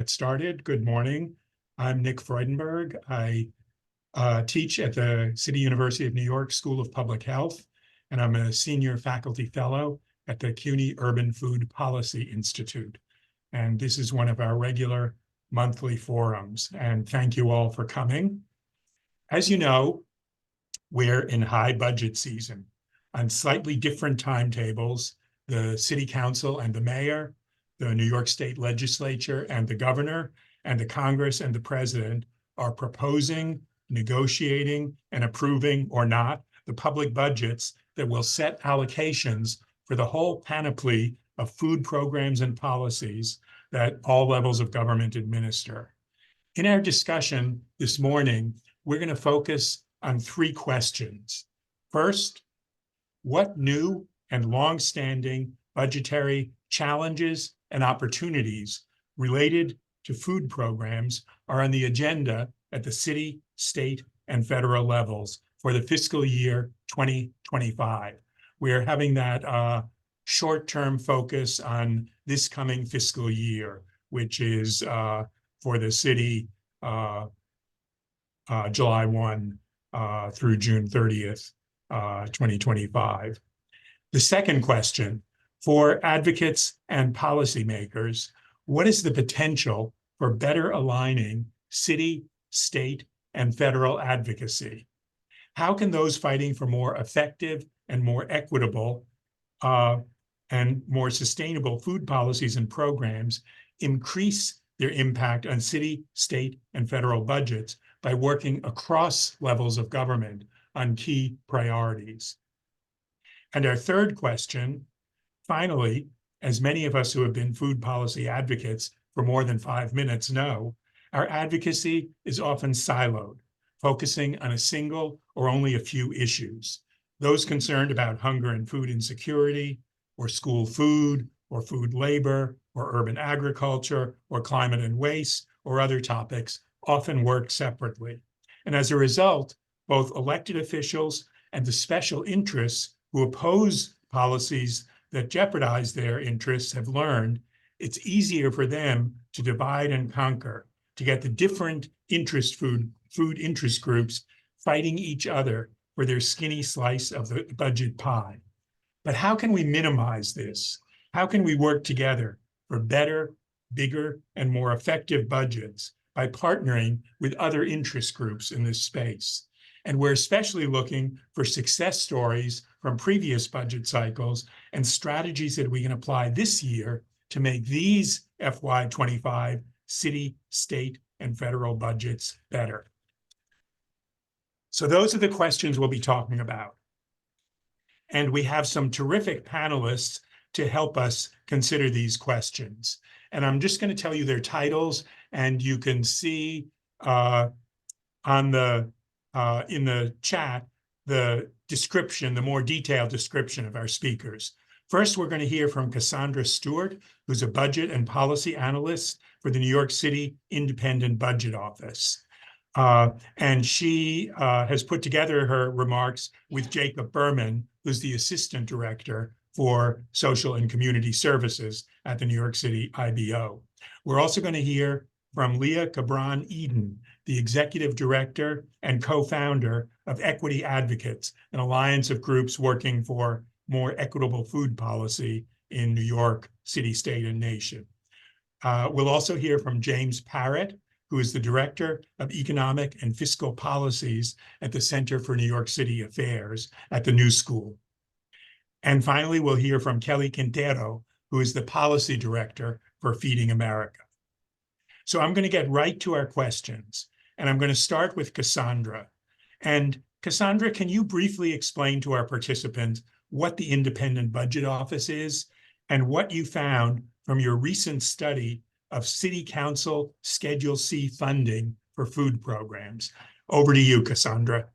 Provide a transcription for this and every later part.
Get started. Good morning. I'm Nick Freudenberg. I teach at the City University of New York School of Public Health, and I'm a senior faculty fellow at the CUNY Urban Food Policy Institute. And this is one of our regular monthly forums. And thank you all for coming. As you know, we're in high budget season. On slightly different timetables, the City Council and the Mayor, the New York State Legislature and the Governor, and the Congress and the President are proposing, negotiating, and approving or not the public budgets that will set allocations for the whole panoply of food programs and policies that all levels of government administer. In our discussion this morning, we're going to focus on three questions. First, what new and long-standing budgetary challenges and opportunities related to food programs are on the agenda at the city, state, and federal levels for the fiscal year 2025. We're having that short-term focus on this coming fiscal year, which is for the city July 1 through June 30th, 2025. The second question, for advocates and policymakers, what is the potential for better aligning city, state, and federal advocacy? How can those fighting for more effective and more equitable and more sustainable food policies and programs increase their impact on city, state, and federal budgets by working across levels of government on key priorities? And our third question, finally, as many of us who have been food policy advocates for more than 5 minutes know, our advocacy is often siloed, focusing on a single or only a few issues. Those concerned about hunger and food insecurity, or school food, or food labor, or urban agriculture, or climate and waste, or other topics often work separately. And as a result, both elected officials and the special interests who oppose policies that jeopardize their interests have learned it's easier for them to divide and conquer, to get the different food interest groups fighting each other for their skinny slice of the budget pie. But how can we minimize this? How can we work together for better, bigger, and more effective budgets by partnering with other interest groups in this space? And we're especially looking for success stories from previous budget cycles and strategies that we can apply this year to make these FY25 city, state, and federal budgets better. So those are the questions we'll be talking about. And we have some terrific panelists to help us consider these questions. And I'm just going to tell you their titles, and you can see in the chat the description, the more detailed description of our speakers. First, we're going to hear from Cassandra Stuart, who's a budget and policy analyst for the New York City Independent Budget Office. And she has put together her remarks with Jacob Berman, who's the assistant director for social and community services at the New York City IBO. We're also going to hear from Leah Cabran-Eden, the executive director and co-founder of Equity Advocates, an alliance of groups working for more equitable food policy in New York City, state, and nation. We'll also hear from James Parrott, who is the director of economic and fiscal policies at the Center for New York City Affairs at the New School. And finally, we'll hear from Kelly Quintero, who is the policy director for Feeding America. So I'm going to get right to our questions, and I'm going to start with Cassandra. And Cassandra, can you briefly explain to our participants what the Independent Budget Office is and what you found from your recent study of City Council Schedule C funding for food programs? Over to you, Cassandra.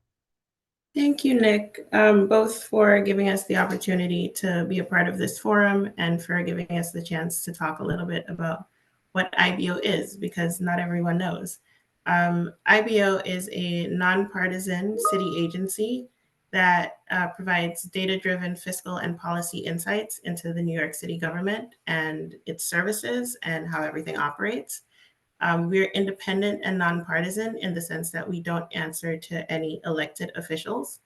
Thank you, Nick, both for giving us the opportunity to be a part of this forum and for giving us the chance to talk a little bit about what IBO is, because not everyone knows. IBO is a nonpartisan city agency that provides data-driven fiscal and policy insights into the New York City government and its services and how everything operates. We're independent and nonpartisan in the sense that we don't answer to any elected officials.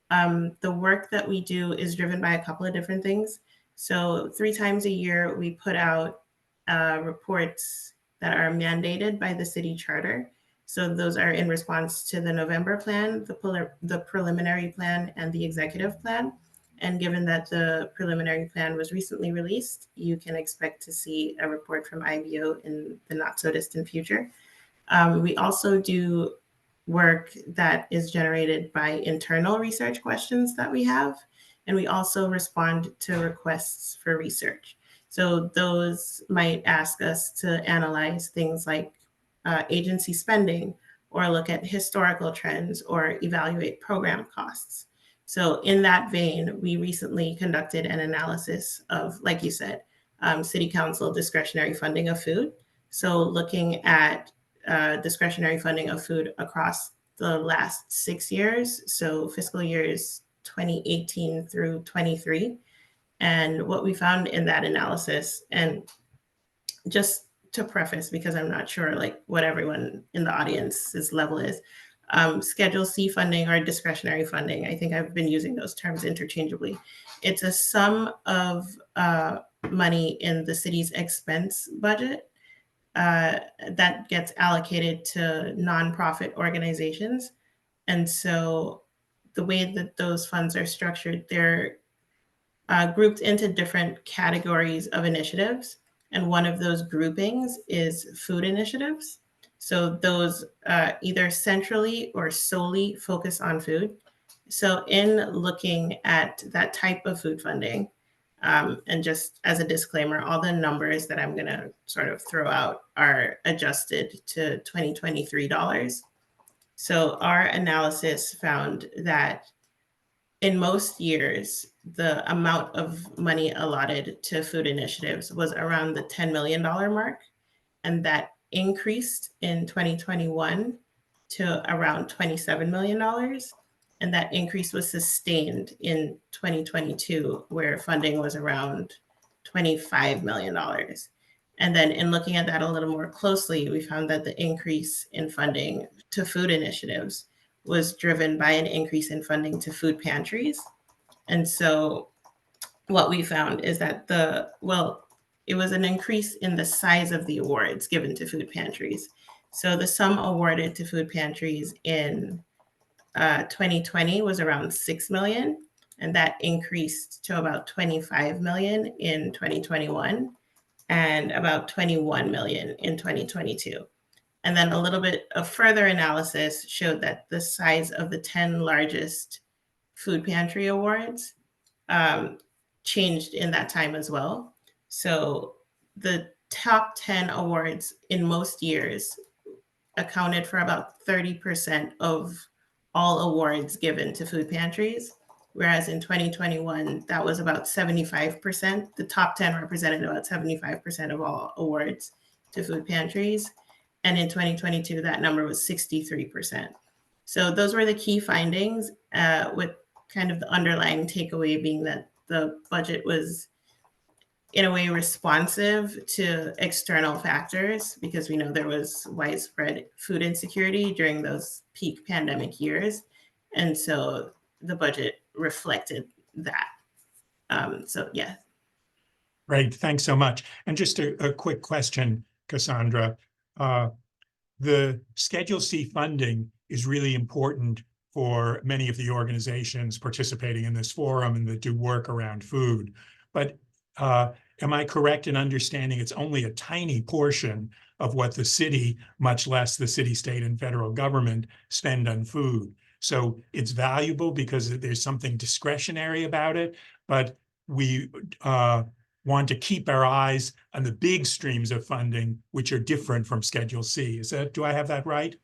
The work that we do is driven by a couple of different things. So 3 times a year, we put out reports that are mandated by the city charter. So those are in response to the November plan, the preliminary plan, and the executive plan. And given that the preliminary plan was recently released, you can expect to see a report from IBO in the not so distant future. We also do work that is generated by internal research questions that we have, and we also respond to requests for research. So those might ask us to analyze things like agency spending, or look at historical trends, or evaluate program costs. So in that vein, we recently conducted an analysis of, like you said, city council discretionary funding of food. So looking at discretionary funding of food across the last 6 years, so fiscal years 2018 through 23. And what we found in that analysis, and just to preface, because I'm not sure like what everyone in the audience's level is, Schedule C funding or discretionary funding, I think I've been using those terms interchangeably. It's a sum of money in the city's expense budget that gets allocated to nonprofit organizations. And so the way that those funds are structured, they're grouped into different categories of initiatives. And one of those groupings is food initiatives. So those either centrally or solely focus on food. So in looking at that type of food funding, and just as a disclaimer, all the numbers that I'm going to sort of throw out are adjusted to 2023 dollars. So our analysis found that in most years, the amount of money allotted to food initiatives was around the $10 million mark, and that increased in 2021 to around $27 million. And that increase was sustained in 2022, where funding was around $25 million. And then in looking at that a little more closely, we found that the increase in funding to food initiatives was driven by an increase in funding to food pantries. And so what we found is that it was an increase in the size of the awards given to food pantries. So the sum awarded to food pantries in 2020 was around 6 million, and that increased to about 25 million in 2021 and about 21 million in 2022. And then a little bit of further analysis showed that the size of the 10 largest food pantry awards changed in that time as well. So the top 10 awards in most years accounted for about 30% of all awards given to food pantries, whereas in 2021, that was about 75%. The top 10 represented about 75% of all awards to food pantries. And in 2022, that number was 63%. So those were the key findings, with kind of the underlying takeaway being that the budget was in a way responsive to external factors, because we know there was widespread food insecurity during those peak pandemic years. And so the budget reflected that. So yeah. Great, thanks so much. And just a quick question, Cassandra. The Schedule C funding is really important for many of the organizations participating in this forum and that do work around food. But am I correct in understanding it's only a tiny portion of what the city, much less the city, state, and federal government, spend on food? So it's valuable because there's something discretionary about it, but we want to keep our eyes on the big streams of funding, which are different from Schedule C. Do I have that right?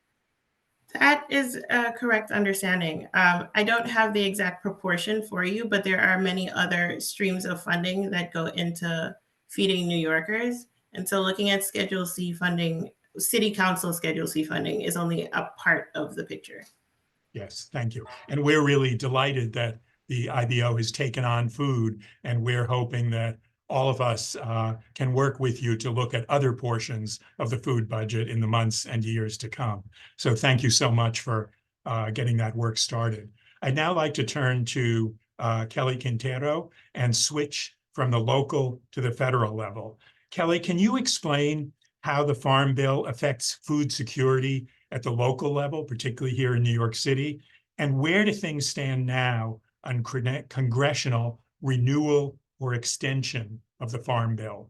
That is a correct understanding. I don't have the exact proportion for you, but there are many other streams of funding that go into feeding New Yorkers. And so looking at Schedule C funding, City Council Schedule C funding is only a part of the picture. Yes, thank you. And we're really delighted that the IBO has taken on food, and we're hoping that all of us can work with you to look at other portions of the food budget in the months and years to come. So thank you so much for getting that work started. I'd now like to turn to Kelly Quintero and switch from the local to the federal level. Kelly, can you explain how the Farm Bill affects food security at the local level, particularly here in New York City? And where do things stand now on congressional renewal or extension of the Farm Bill?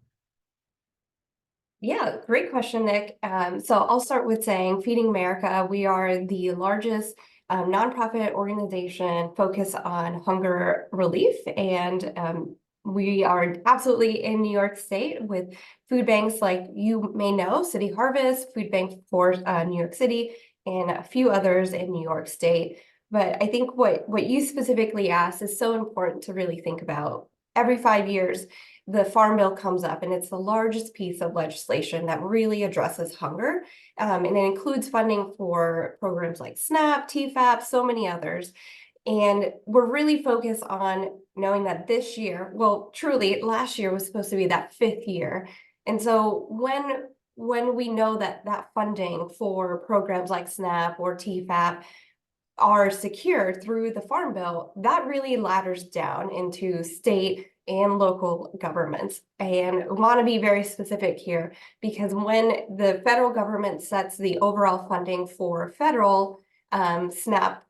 Yeah, great question, Nick. So I'll start with saying Feeding America, we are the largest nonprofit organization focused on hunger relief. And we are absolutely in New York State with food banks like you may know, City Harvest, Food Bank for New York City, and a few others in New York State. But I think what you specifically asked is so important to really think about. Every 5 years, the Farm Bill comes up, and it's the largest piece of legislation that really addresses hunger. And it includes funding for programs like SNAP, TFAP, so many others. And we're really focused on knowing that this year, well, truly, last year was supposed to be that 5th year. And so when we know that that funding for programs like SNAP or TFAP are secured through the Farm Bill, that really ladders down into state and local governments. And I want to be very specific here, because when the federal government sets the overall funding for federal SNAP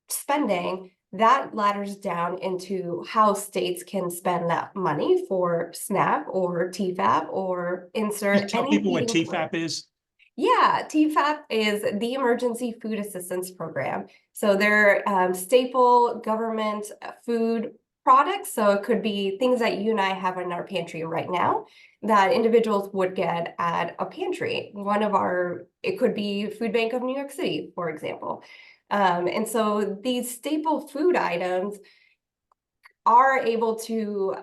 spending, that ladders down into how states can spend that money for SNAP or TFAP or insert Just tell any people what feeding TFAP is. Yeah, TFAP is the Emergency Food Assistance Program. So they're staple government food products. So it could be things that you and I have in our pantry right now that individuals would get at a pantry. It could be Food Bank of New York City, for example. And so these staple food items are able to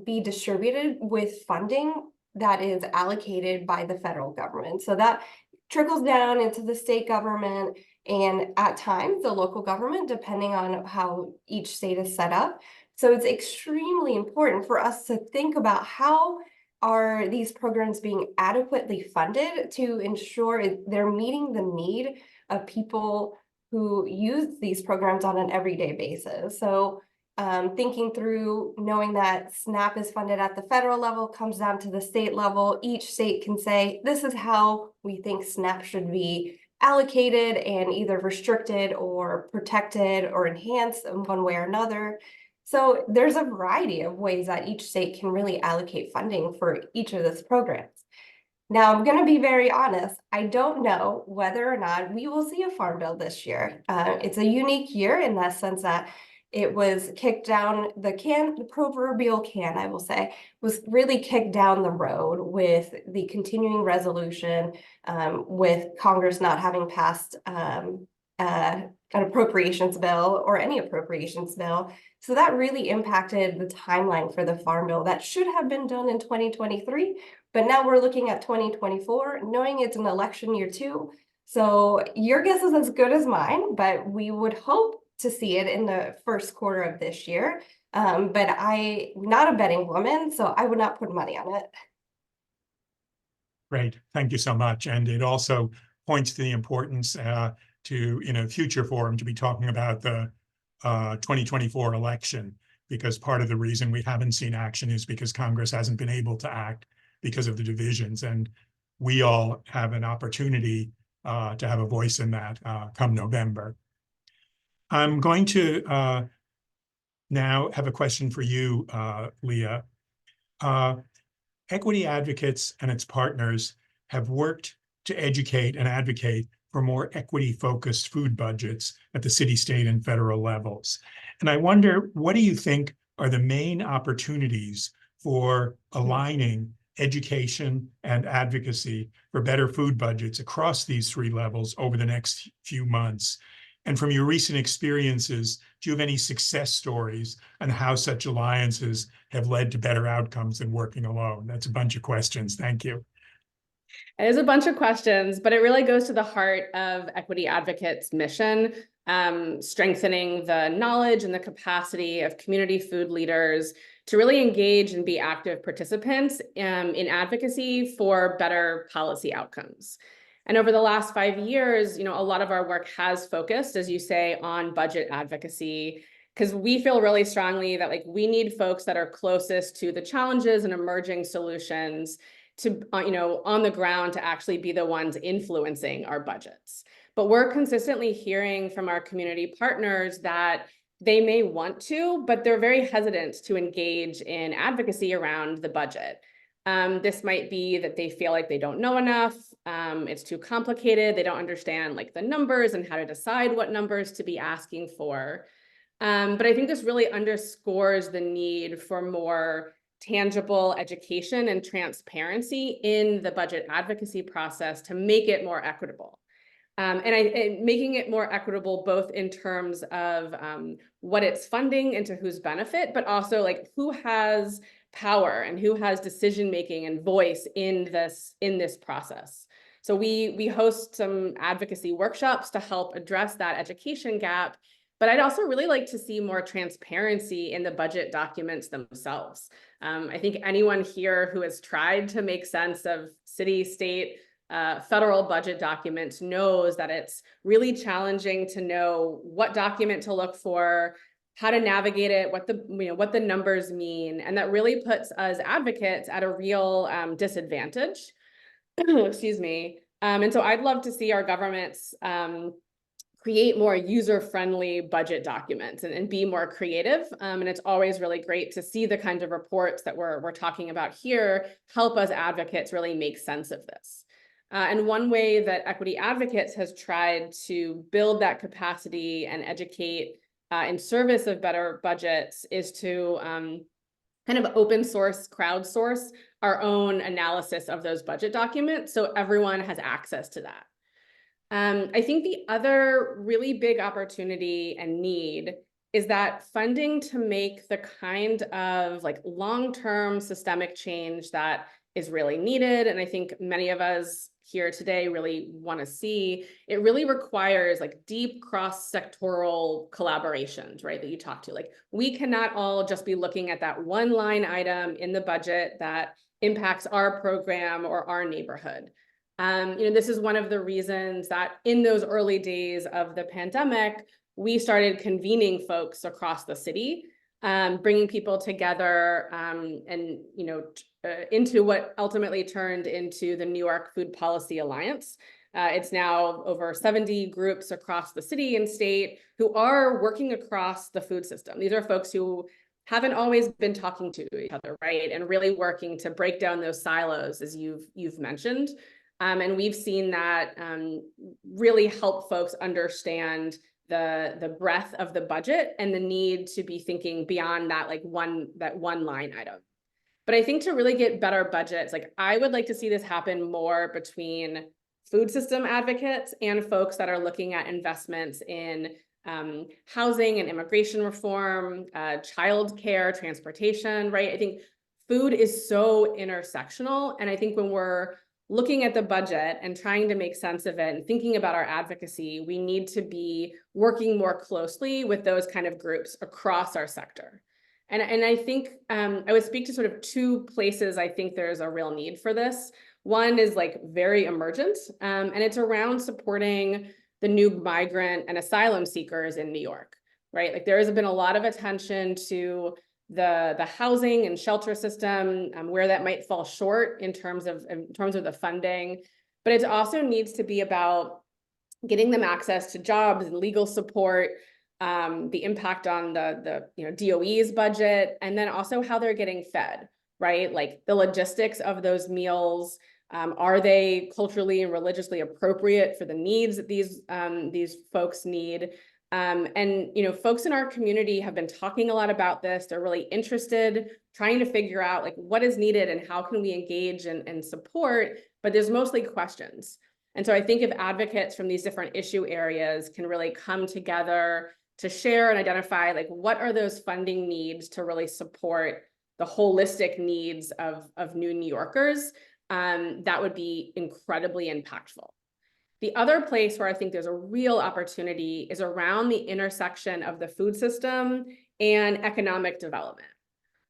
be distributed with funding that is allocated by the federal government. So that trickles down into the state government and at times the local government, depending on how each state is set up. So it's extremely important for us to think about how are these programs being adequately funded to ensure they're meeting the need of people who use these programs on an everyday basis. So thinking through knowing that SNAP is funded at the federal level, comes down to the state level. Each state can say, this is how we think SNAP should be allocated and either restricted or protected or enhanced in one way or another. So there's a variety of ways that each state can really allocate funding for each of those programs. Now, I'm going to be very honest. I don't know whether or not we will see a Farm Bill this year. It's a unique year in that sense that it was kicked down the proverbial can, I will say, was really kicked down the road with the continuing resolution, with Congress not having passed an appropriations bill or any appropriations bill. So that really impacted the timeline for the Farm Bill that should have been done in 2023. But now we're looking at 2024, knowing it's an election year too. So your guess is as good as mine, but we would hope to see it in the first quarter of this year. But I'm not a betting woman, so I would not put money on it. Great, thank you so much. And it also points to the importance to future forum to be talking about the 2024 election, because part of the reason we haven't seen action is because Congress hasn't been able to act because of the divisions. And we all have an opportunity to have a voice in that come November. I'm going to now have a question for you, Leah. Equity Advocates and its partners have worked to educate and advocate for more equity-focused food budgets at the city, state, and federal levels. And I wonder, what do you think are the main opportunities for aligning education and advocacy for better food budgets across these 3 levels over the next few months? And from your recent experiences, do you have any success stories on how such alliances have led to better outcomes than working alone? That's a bunch of questions. Thank you. It is a bunch of questions, but it really goes to the heart of Equity Advocates' mission, strengthening the knowledge and the capacity of community food leaders to really engage and be active participants in advocacy for better policy outcomes. And over the last 5 years, a lot of our work has focused, as you say, on budget advocacy, because we feel really strongly that we need folks that are closest to the challenges and emerging solutions to, on the ground to actually be the ones influencing our budgets. But we're consistently hearing from our community partners that they may want to, but they're very hesitant to engage in advocacy around the budget. This might be that they feel like they don't know enough. It's too complicated. They don't understand the numbers and how to decide what numbers to be asking for. But I think this really underscores the need for more tangible education and transparency in the budget advocacy process to make it more equitable. And making it more equitable both in terms of what it's funding and to whose benefit, but also who has power and who has decision-making and voice in this process. So we host some advocacy workshops to help address that education gap, but I'd also really like to see more transparency in the budget documents themselves. I think anyone here who has tried to make sense of city, state, federal budget documents knows that it's really challenging to know what document to look for, how to navigate it, what the numbers mean, and that really puts us advocates at a real disadvantage. Excuse me. And so I'd love to see our governments create more user-friendly budget documents and be more creative. And it's always really great to see the kinds of reports that we're talking about here help us advocates really make sense of this. And one way that Equity Advocates has tried to build that capacity and educate in service of better budgets is to kind of open source, crowdsource our own analysis of those budget documents so everyone has access to that. I think the other really big opportunity and need is that funding to make the kind of long-term systemic change that is really needed, and I think many of us here today really want to see, it really requires deep cross-sectoral collaborations, right, that you talk to. We cannot all just be looking at that one line item in the budget that impacts our program or our neighborhood. This is one of the reasons that in those early days of the pandemic, we started convening folks across the city, bringing people together into what ultimately turned into the New York Food Policy Alliance. It's now over 70 groups across the city and state who are working across the food system. These are folks who haven't always been talking to each other, right? And really working to break down those silos, as you've mentioned. And we've seen that really help folks understand the breadth of the budget and the need to be thinking beyond that one line item. But I think to really get better budgets, I would like to see this happen more between food system advocates and folks that are looking at investments in housing and immigration reform, childcare, transportation, right? I think food is so intersectional. And I think when we're looking at the budget and trying to make sense of it and thinking about our advocacy, we need to be working more closely with those kind of groups across our sector. And I think I would speak to sort of two places I think there's a real need for this. One is very emergent, and it's around supporting the new migrant and asylum seekers in New York, right? There has been a lot of attention to the housing and shelter system, where that might fall short in terms of the funding, but it also needs to be about getting them access to jobs and legal support, the impact on the DOE's budget, and then also how they're getting fed, right? The logistics of those meals. Are they culturally and religiously appropriate for the needs that these folks need? And folks in our community have been talking a lot about this. They're really interested, trying to figure out what is needed and how can we engage and support, but there's mostly questions. And so I think if advocates from these different issue areas can really come together to share and identify what are those funding needs to really support the holistic needs of new New Yorkers, that would be incredibly impactful. The other place where I think there's a real opportunity is around the intersection of the food system and economic development.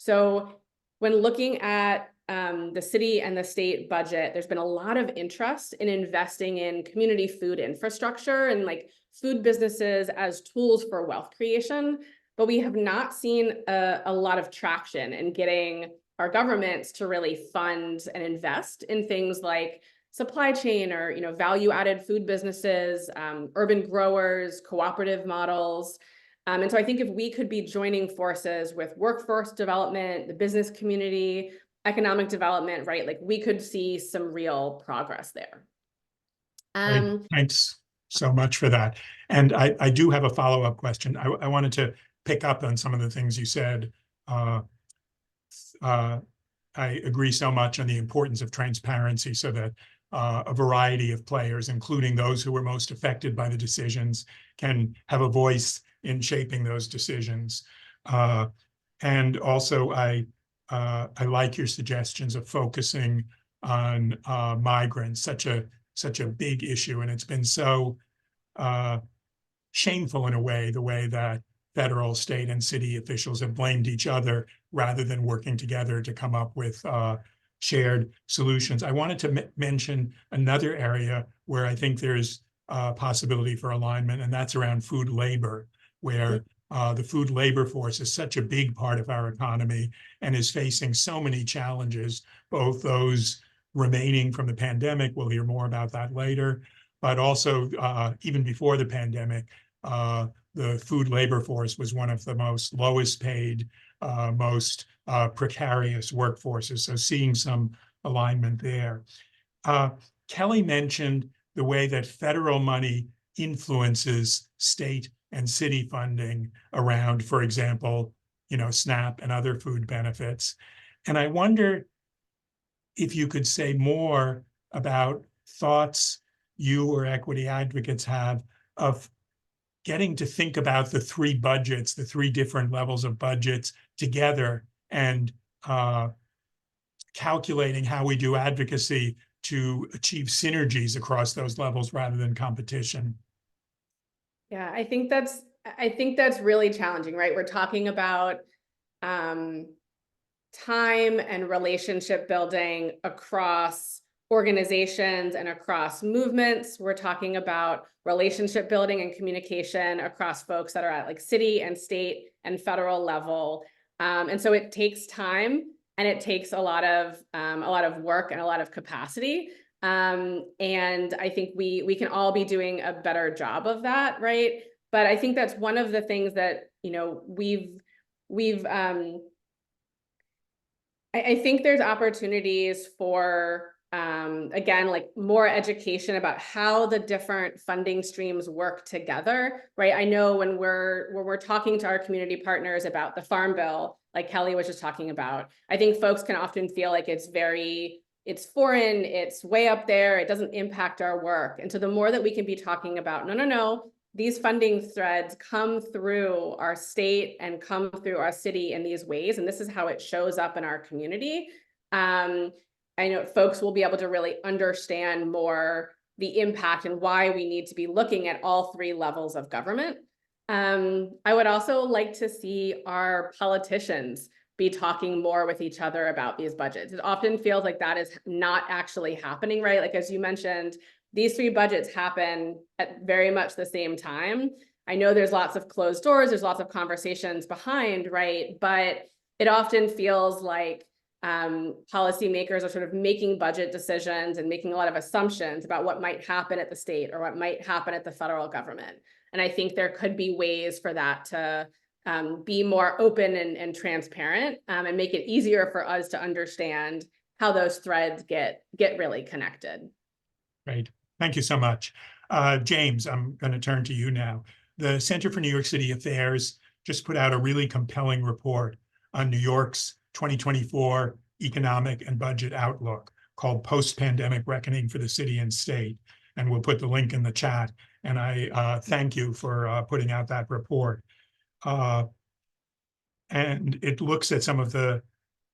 So when looking at the city and the state budget, there's been a lot of interest in investing in community food infrastructure and like food businesses as tools for wealth creation. But we have not seen a lot of traction in getting our governments to really fund and invest in things like supply chain or value-added food businesses, urban growers, cooperative models. And so I think if we could be joining forces with workforce development, the business community, economic development, right, like we could see some real progress there. Great. Thanks so much for that. And I do have a follow-up question. I wanted to pick up on some of the things you said. I agree so much on the importance of transparency so that a variety of players, including those who were most affected by the decisions, can have a voice in shaping those decisions. And also, I like your suggestions of focusing on migrants, such a big issue, and it's been so shameful in a way, the way that federal, state, and city officials have blamed each other rather than working together to come up with shared solutions. I wanted to mention another area where I think there's a possibility for alignment, and that's around food labor, where the food labor force is such a big part of our economy and is facing so many challenges, both those remaining from the pandemic, we'll hear more about that later, but also even before the pandemic, the food labor force was one of the most lowest paid, most precarious workforces. So seeing some alignment there. Kelly mentioned the way that federal money influences state and city funding around, for example, SNAP and other food benefits. And I wonder if you could say more about thoughts you or equity advocates have of getting to think about the three budgets, the three different levels of budgets together, and calculating how we do advocacy to achieve synergies across those levels rather than competition. Yeah, I think that's really challenging, right? We're talking about time and relationship building across organizations and across movements. We're talking about relationship building and communication across folks that are at like city and state and federal level. And so it takes time and it takes a lot of work and a lot of capacity. And I think we can all be doing a better job of that, right? But I think that's one of the things that, I think there's opportunities for, again, like more education about how the different funding streams work together, right? I know when we're talking to our community partners about the Farm Bill, like Kelly was just talking about, I think folks can often feel like it's foreign, it's way up there, it doesn't impact our work. And so the more that we can be talking about, no, these funding threads come through our state and come through our city in these ways, and this is how it shows up in our community. I know folks will be able to really understand more the impact and why we need to be looking at all three levels of government. I would also like to see our politicians be talking more with each other about these budgets. It often feels like that is not actually happening, right? Like, as you mentioned, these three budgets happen at very much the same time. I know there's lots of closed doors, there's lots of conversations behind, right? But it often feels like policymakers are sort of making budget decisions and making a lot of assumptions about what might happen at the state or what might happen at the federal government. And I think there could be ways for that to be more open and transparent and make it easier for us to understand how those threads get really connected. Great. Thank you so much. James, I'm going to turn to you now. The Center for New York City Affairs just put out a really compelling report on New York's 2024 economic and budget outlook called Post-Pandemic Reckoning for the City and State. And we'll put the link in the chat. And I thank you for putting out that report. And it looks at some of the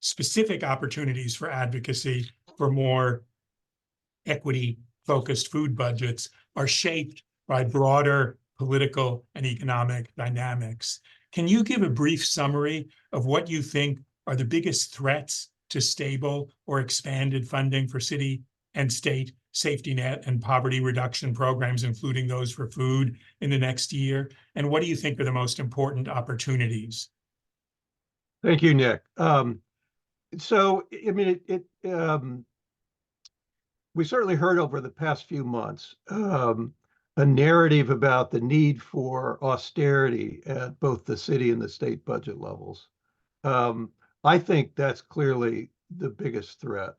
specific opportunities for advocacy for more equity-focused food budgets are shaped by broader political and economic dynamics. Can you give a brief summary of what you think are the biggest threats to stable or expanded funding for city and state safety net and poverty reduction programs, including those for food in the next year? And what do you think are the most important opportunities? Thank you, Nick. So, I mean, we certainly heard over the past few months a narrative about the need for austerity at both the city and the state budget levels. I think that's clearly the biggest threat.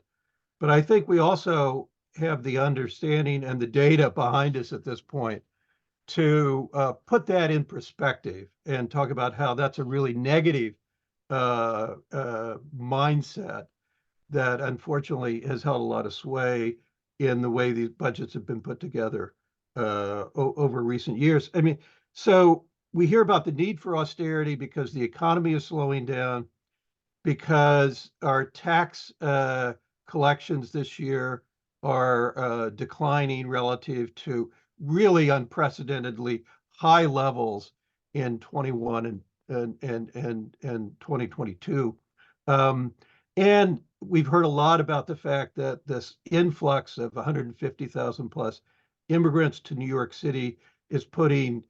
But I think we also have the understanding and the data behind us at this point to put that in perspective and talk about how that's a really negative mindset that unfortunately has held a lot of sway in the way these budgets have been put together over recent years. I mean, so we hear about the need for austerity because the economy is slowing down, because our tax collections this year are declining relative to really unprecedentedly high levels in 21 and 2022. And we've heard a lot about the fact that this influx of 150,000 plus immigrants to New York City is putting,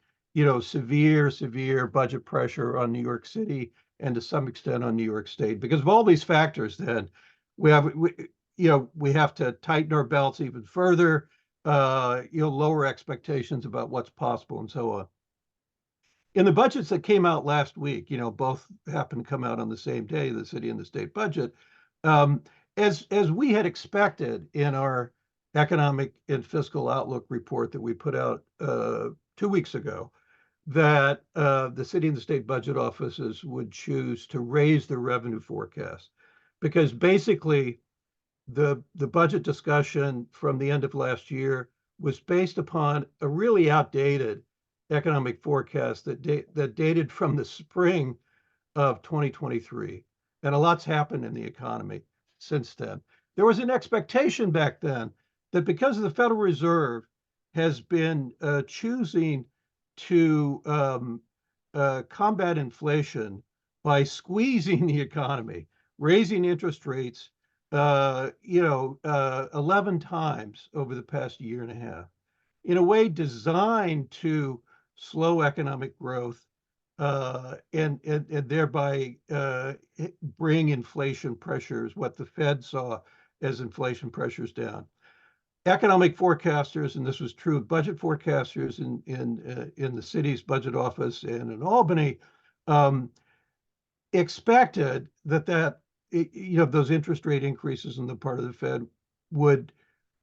severe budget pressure on New York City and to some extent on New York State. Because of all these factors, then we have to tighten our belts even further, lower expectations about what's possible and so on. In the budgets that came out last week, both happened to come out on the same day, the city and the state budget, as we had expected in our economic and fiscal outlook report that we put out 2 weeks ago, that the city and the state budget offices would choose to raise their revenue forecast, because basically the budget discussion from the end of last year was based upon a really outdated economic forecast that dated from the spring of 2023. And a lot's happened in the economy since then. There was an expectation back then that because the Federal Reserve has been choosing to combat inflation by squeezing the economy, raising interest rates, 11 times over the past year and a half, in a way designed to slow economic growth and thereby bring inflation pressures, what the Fed saw as inflation pressures, down. Economic forecasters, and this was true of budget forecasters in the city's budget office and in Albany, expected that those interest rate increases on the part of the Fed would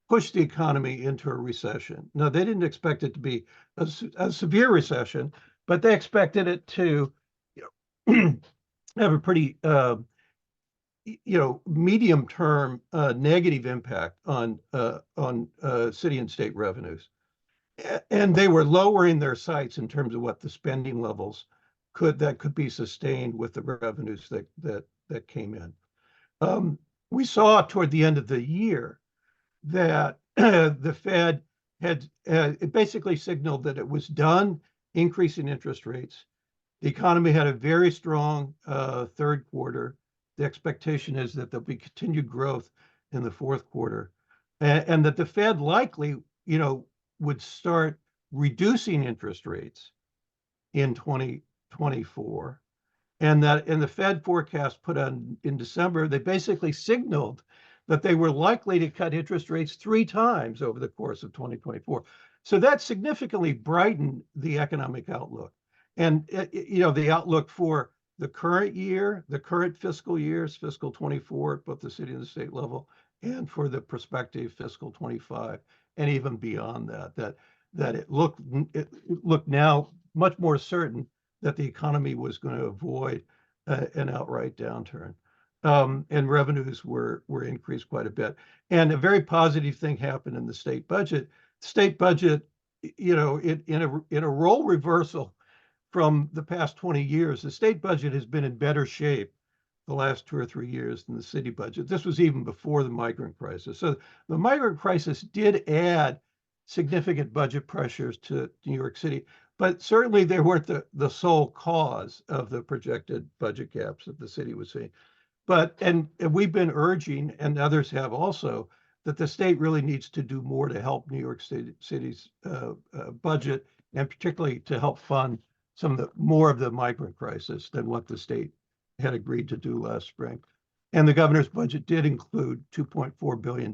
push the economy into a recession. Now, they didn't expect it to be a severe recession, but they expected it to have a pretty medium-term negative impact on city and state revenues. And they were lowering their sights in terms of what the spending levels could be sustained with the revenues that came in. We saw toward the end of the year that the Fed had it basically signaled that it was done increasing interest rates. The economy had a very strong third quarter. The expectation is that there'll be continued growth in the fourth quarter, and that the Fed likely, would start reducing interest rates in 2024. And the Fed forecast put on in December, they basically signaled that they were likely to cut interest rates 3 times over the course of 2024. So that significantly brightened the economic outlook. And, the outlook for the current year, the current fiscal years, fiscal 24 at both the city and the state level, and for the prospective fiscal 25, and even beyond that it looked now much more certain that the economy was going to avoid an outright downturn. And revenues were increased quite a bit. And a very positive thing happened in the state budget. State budget, in a role reversal from the past 20 years, the state budget has been in better shape the last 2 or 3 years than the city budget. This was even before the migrant crisis. So the migrant crisis did add significant budget pressures to New York City, but certainly they weren't the sole cause of the projected budget gaps that the city was seeing. and we've been urging, and others have also, that the state really needs to do more to help New York City's budget, and particularly to help fund some of the more of the migrant crisis than what the state had agreed to do last spring. And the governor's budget did include $2.4 billion.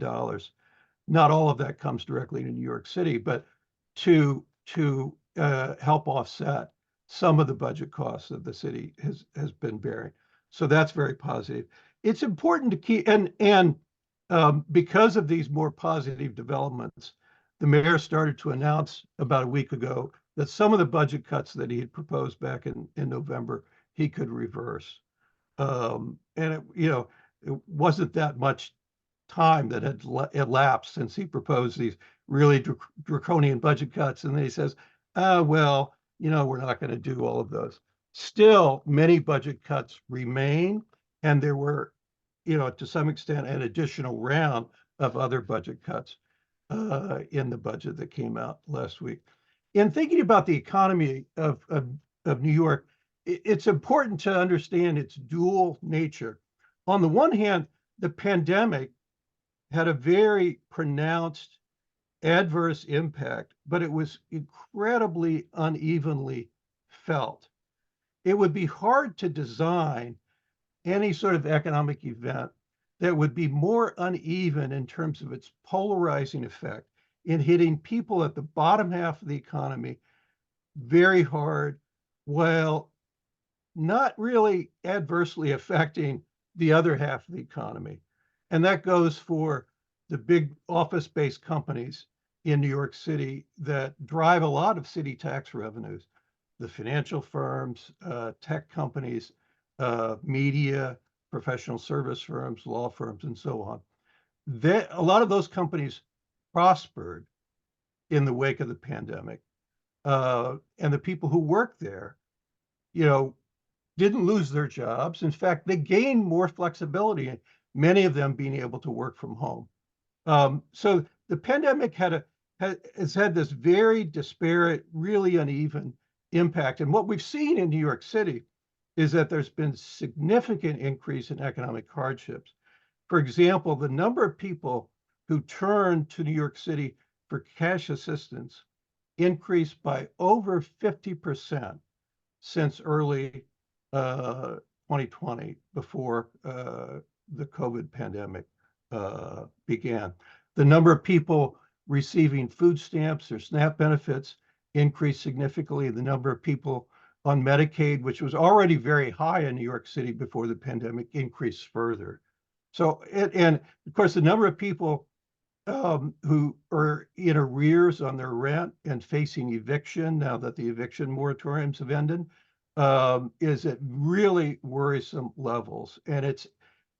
Not all of that comes directly to New York City, but to help offset some of the budget costs that the city has been bearing. So that's very positive. It's important to keep, and because of these more positive developments, the mayor started to announce about a week ago that some of the budget cuts that he had proposed back in November, he could reverse. And it wasn't that much time that had elapsed since he proposed these really draconian budget cuts. And then he says, well, we're not going to do all of those. Still, many budget cuts remain. And there were, to some extent, an additional round of other budget cuts in the budget that came out last week. In thinking about the economy of New York, it's important to understand its dual nature. On the one hand, the pandemic had a very pronounced adverse impact, but it was incredibly unevenly felt. It would be hard to design any sort of economic event that would be more uneven in terms of its polarizing effect in hitting people at the bottom half of the economy very hard, while not really adversely affecting the other half of the economy. And that goes for the big office-based companies in New York City that drive a lot of city tax revenues, the financial firms, tech companies, media, professional service firms, law firms, and so on. A lot of those companies prospered in the wake of the pandemic. And the people who worked there, didn't lose their jobs. In fact, they gained more flexibility, many of them being able to work from home. So the pandemic has had this very disparate, really uneven impact. And what we've seen in New York City is that there's been significant increase in economic hardships. For example, the number of people who turned to New York City for cash assistance increased by over 50% since early 2020, before the COVID pandemic began. The number of people receiving food stamps or SNAP benefits increased significantly. The number of people on Medicaid, which was already very high in New York City before the pandemic, increased further. So, and of course, the number of people who are in arrears on their rent and facing eviction now that the eviction moratoriums have ended is at really worrisome levels. And it's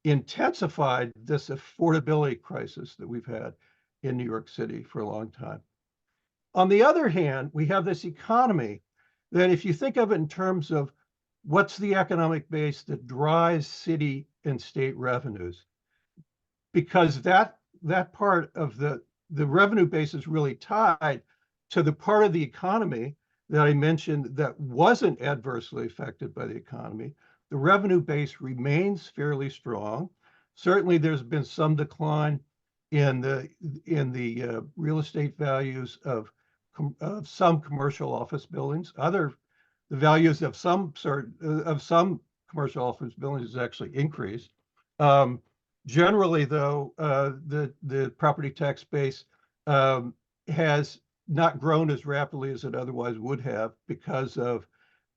intensified this affordability crisis that we've had in New York City for a long time. On the other hand, we have this economy that, if you think of it in terms of what's the economic base that drives city and state revenues, because that part of the revenue base is really tied to the part of the economy that I mentioned that wasn't adversely affected by the economy. The revenue base remains fairly strong. Certainly, there's been some decline in the real estate values of some commercial office buildings. The values of some commercial office buildings has actually increased. Generally, though, the property tax base has not grown as rapidly as it otherwise would have because of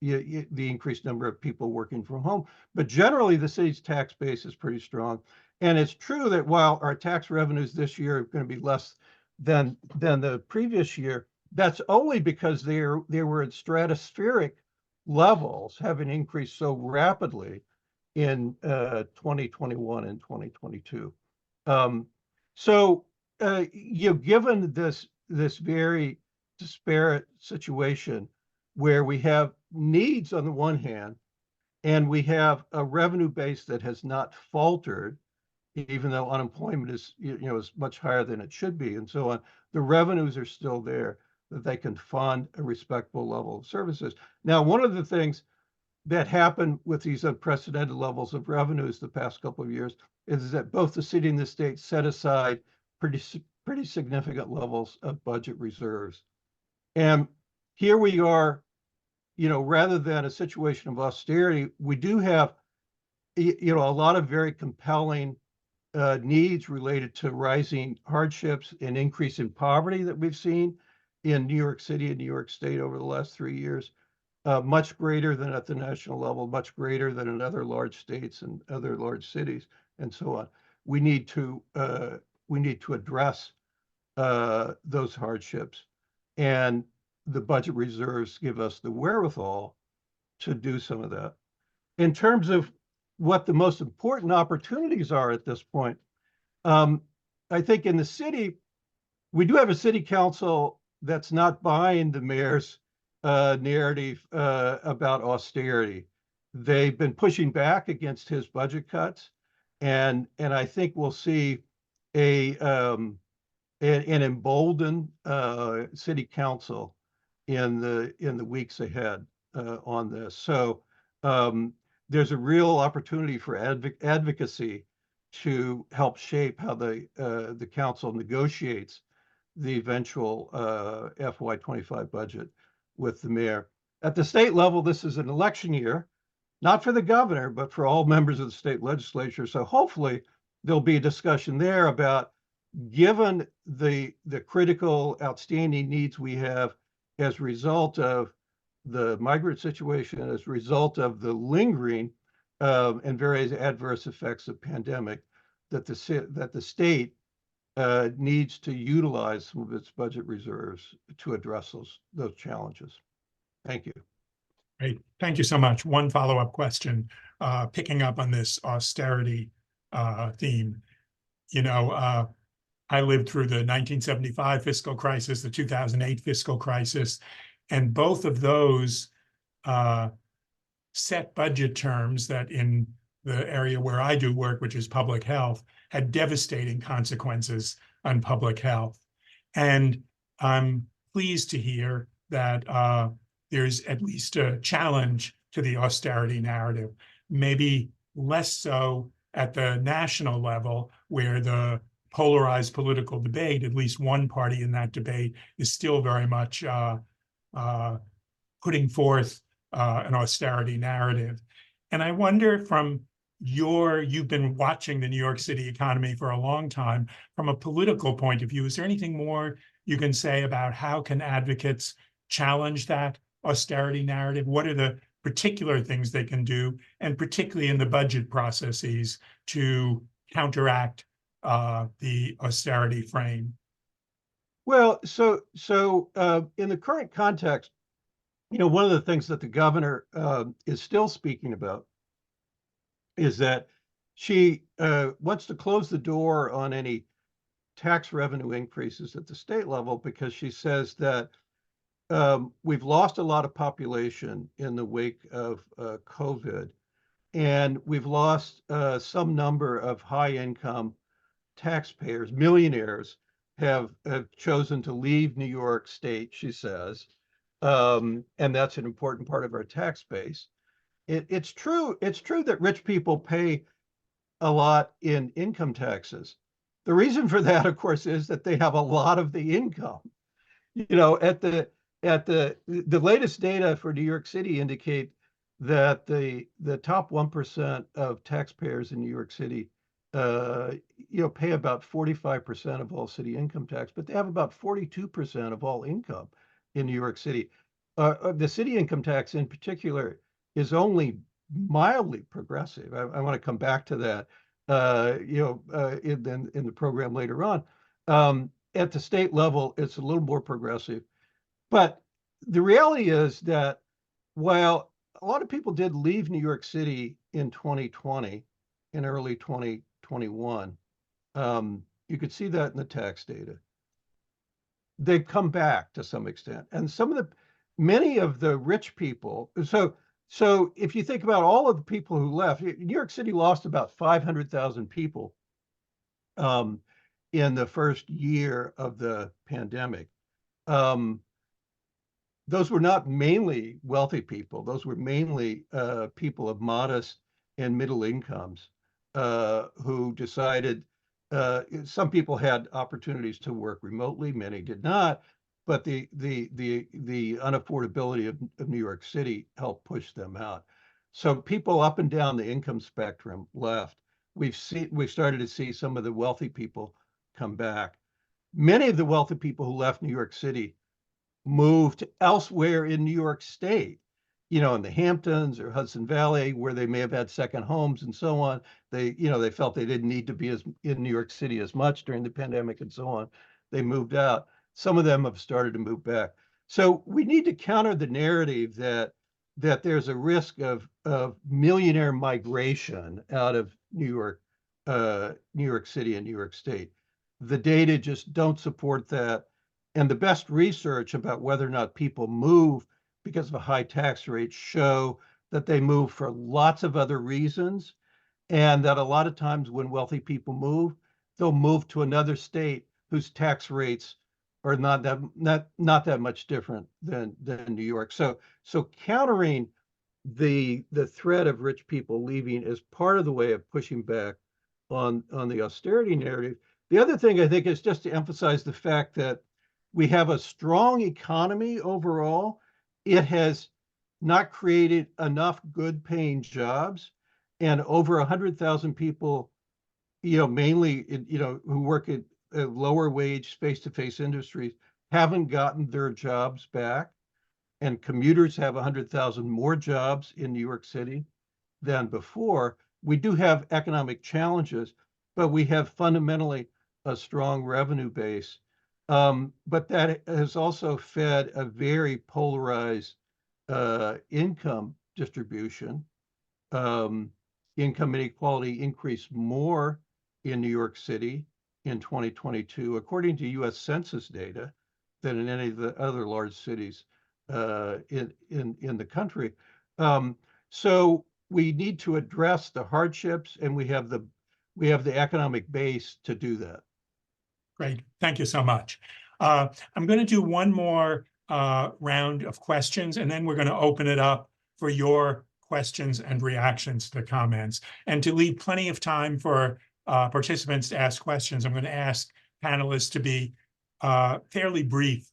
the increased number of people working from home. But generally, the city's tax base is pretty strong. And it's true that while our tax revenues this year are going to be less than the previous year, that's only because they were at stratospheric levels, having increased so rapidly in 2021 and 2022. Given this very disparate situation where we have needs on the one hand, and we have a revenue base that has not faltered, even though unemployment is much higher than it should be, and so on, the revenues are still there that they can fund a respectable level of services. Now, one of the things that happened with these unprecedented levels of revenues the past couple of years is that both the city and the state set aside pretty significant levels of budget reserves. And here we are, rather than a situation of austerity, we do have, a lot of very compelling needs related to rising hardships and increase in poverty that we've seen in New York City and New York State over the last 3 years. Much greater than at the national level, much greater than in other large states and other large cities, and so on. We need to address those hardships, and the budget reserves give us the wherewithal to do some of that. In terms of what the most important opportunities are at this point, I think in the city, we do have a city council that's not buying the mayor's narrative about austerity. They've been pushing back against his budget cuts, and I think we'll see an emboldened city council in the weeks ahead on this. So there's a real opportunity for advocacy to help shape how the council negotiates the eventual FY25 budget with the mayor. At the state level, this is an election year, not for the governor, but for all members of the state legislature. So hopefully there'll be a discussion there about, given the critical outstanding needs we have as a result of the migrant situation, as a result of the lingering and various adverse effects of pandemic, that the state needs to utilize some of its budget reserves to address those challenges. Thank you. Great. Thank you so much. One follow-up question, picking up on this austerity theme. I lived through the 1975 fiscal crisis, the 2008 fiscal crisis, and both of those set budget terms that in the area where I do work, which is public health, had devastating consequences on public health. And I'm pleased to hear that there's at least a challenge to the austerity narrative, maybe less so at the national level, where the polarized political debate, at least one party in that debate, is still very much putting forth an austerity narrative. And I wonder, from you've been watching the New York City economy for a long time, from a political point of view, is there anything more you can say about how can advocates challenge that austerity narrative? What are the particular things they can do, and particularly in the budget processes, to counteract the austerity frame? Well, so in the current context, one of the things that the governor is still speaking about is that she wants to close the door on any tax revenue increases at the state level, because she says that we've lost a lot of population in the wake of COVID, and we've lost some number of high-income taxpayers. Millionaires have chosen to leave New York State, she says, and that's an important part of our tax base. It's true that rich people pay a lot in income taxes. The reason for that, of course, is that they have a lot of the income. At the latest data for New York City indicate that the top 1% of taxpayers in New York City pay about 45% of all city income tax, but they have about 42% of all income in New York City. The city income tax in particular is only mildly progressive. I want to come back to that in the program later on. At the state level, it's a little more progressive. But the reality is that while a lot of people did leave New York City in 2020, in early 2021, you could see that in the tax data. They've come back to some extent. And many of the rich people, so if you think about all of the people who left, New York City lost about 500,000 people in the first year of the pandemic. those were not mainly wealthy people. Those were mainly people of modest and middle incomes who decided. Some people had opportunities to work remotely, many did not, but the unaffordability of New York City helped push them out. So people up and down the income spectrum left. We've started to see some of the wealthy people come back. Many of the wealthy people who left New York City moved elsewhere in New York State, in the Hamptons or Hudson Valley, where they may have had second homes and so on. They felt they didn't need to be in New York City as much during the pandemic and so on. They moved out. Some of them have started to move back. So we need to counter the narrative that there's a risk of millionaire migration out of New York City and New York State. The data just don't support that. And the best research about whether or not people move because of a high tax rate show that they move for lots of other reasons. And that a lot of times when wealthy people move, they'll move to another state whose tax rates are not that much different than New York. So countering the threat of rich people leaving is part of the way of pushing back on the austerity narrative. The other thing I think is just to emphasize the fact that we have a strong economy overall. It has not created enough good paying jobs, and over 100,000 people, mainly, who work at lower wage face-to-face industries haven't gotten their jobs back. And commuters have 100,000 more jobs in New York City than before. We do have economic challenges, but we have fundamentally a strong revenue base. But that has also fed a very polarized income distribution. Income inequality increased more in New York City in 2022, according to U.S. Census data, than in any of the other large cities in the country. So we need to address the hardships, and we have the economic base to do that. Great. Thank you so much. I'm going to do one more round of questions, and then we're going to open it up for your questions and reactions to comments. And to leave plenty of time for participants to ask questions, I'm going to ask panelists to be fairly brief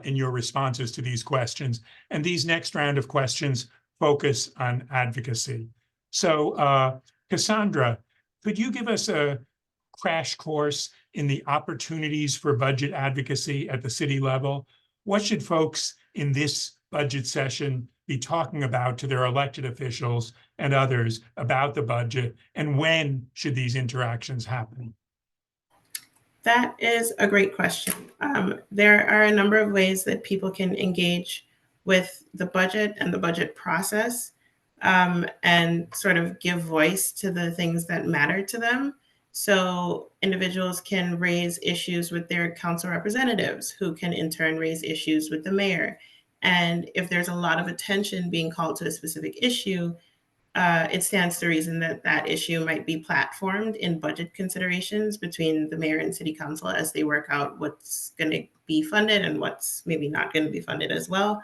in your responses to these questions. And these next round of questions focus on advocacy. So Cassandra, could you give us a crash course in the opportunities for budget advocacy at the city level? What should folks in this budget session be talking about to their elected officials and others about the budget, and when should these interactions happen? That is a great question. There are a number of ways that people can engage with the budget and the budget process, and sort of give voice to the things that matter to them. So individuals can raise issues with their council representatives, who can in turn raise issues with the mayor. And if there's a lot of attention being called to a specific issue, it stands to reason that that issue might be platformed in budget considerations between the mayor and city council as they work out what's going to be funded and what's maybe not going to be funded as well.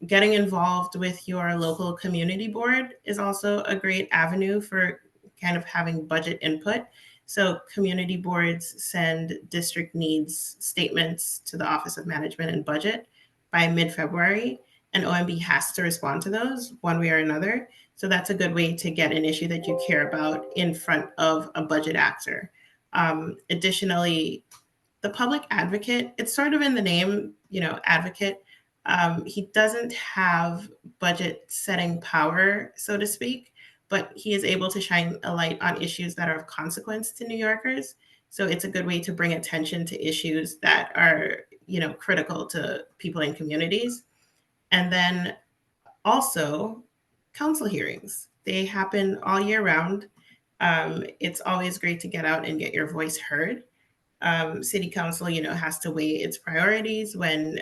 Getting involved with your local community board is also a great avenue for kind of having budget input. So community boards send district needs statements to the Office of Management and Budget by mid-February, and OMB has to respond to those one way or another. So that's a good way to get an issue that you care about in front of a budget actor. Additionally, the public advocate, it's sort of in the name, advocate. He doesn't have budget setting power, so to speak, but he is able to shine a light on issues that are of consequence to New Yorkers. So it's a good way to bring attention to issues that are, critical to people in communities. And then also council hearings. They happen all year round. It's always great to get out and get your voice heard. City council, has to weigh its priorities when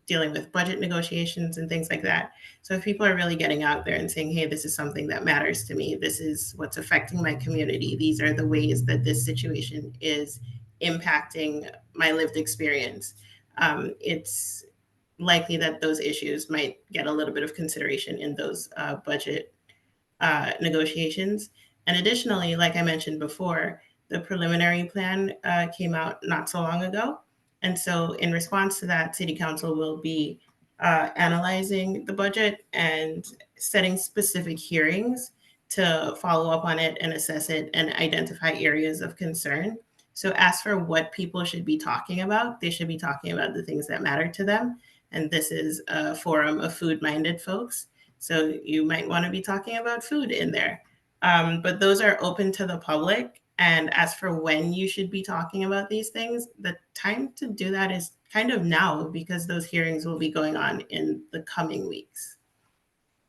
dealing with budget negotiations and things like that. So if people are really getting out there and saying, hey, this is something that matters to me, this is what's affecting my community, these are the ways that this situation is impacting my lived experience, it's likely that those issues might get a little bit of consideration in those budget negotiations. And additionally, like I mentioned before, the preliminary plan came out not so long ago. And so in response to that, City Council will be analyzing the budget and setting specific hearings to follow up on it and assess it and identify areas of concern. So as for what people should be talking about, they should be talking about the things that matter to them. And this is a forum of food-minded folks. So you might want to be talking about food in there. But those are open to the public. And as for when you should be talking about these things, the time to do that is kind of now, because those hearings will be going on in the coming weeks.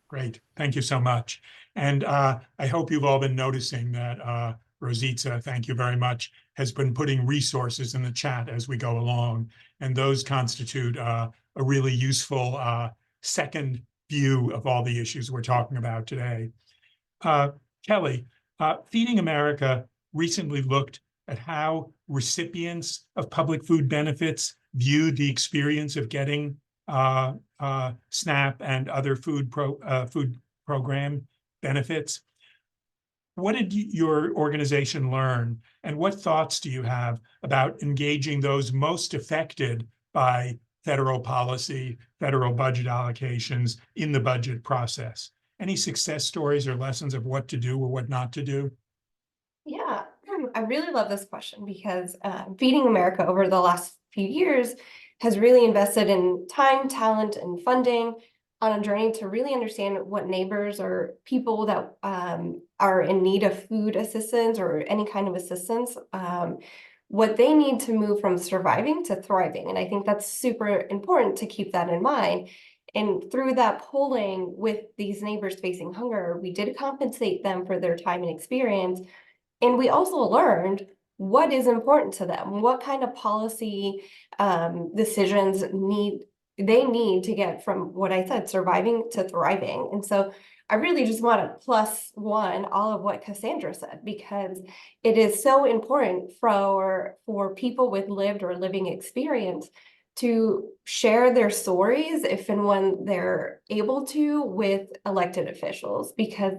Great. Thank you so much. And I hope you've all been noticing that Rosita, thank you very much, has been putting resources in the chat as we go along. And those constitute a really useful second view of all the issues we're talking about today. Kelly, Feeding America recently looked at how recipients of public food benefits viewed the experience of getting SNAP and other food program benefits. What did your organization learn, and what thoughts do you have about engaging those most affected by federal policy, federal budget allocations in the budget process? Any success stories or lessons of what to do or what not to do? Yeah, I really love this question because Feeding America over the last few years has really invested in time, talent, and funding on a journey to really understand what neighbors or people that are in need of food assistance or any kind of assistance, what they need to move from surviving to thriving. And I think that's super important to keep that in mind. And through that polling with these neighbors facing hunger, we did compensate them for their time and experience. And we also learned what is important to them, what kind of policy decisions they need to get from what I said, surviving to thriving. And so I really just want to +1 all of what Cassandra said, because it is so important for people with lived or living experience to share their stories if and when they're able to with elected officials, because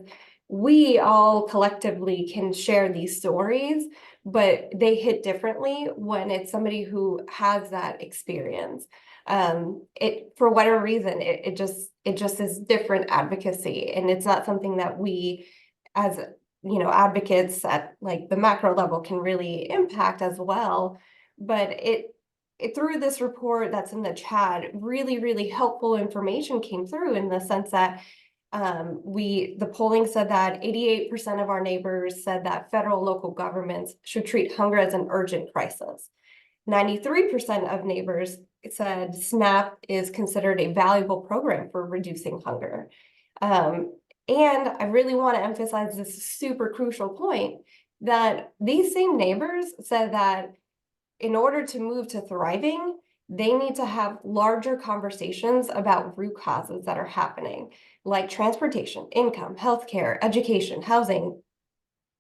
we all collectively can share these stories, but they hit differently when it's somebody who has that experience. For whatever reason, it just is different advocacy, and it's not something that we, as advocates at like the macro level, can really impact as well. But it through this report that's in the chat, really helpful information came through in the sense that the polling said that 88% of our neighbors said that federal and local governments should treat hunger as an urgent crisis. 93% of neighbors said SNAP is considered a valuable program for reducing hunger. And I really want to emphasize this super crucial point that these same neighbors said that in order to move to thriving, they need to have larger conversations about root causes that are happening, like transportation, income, healthcare, education, housing,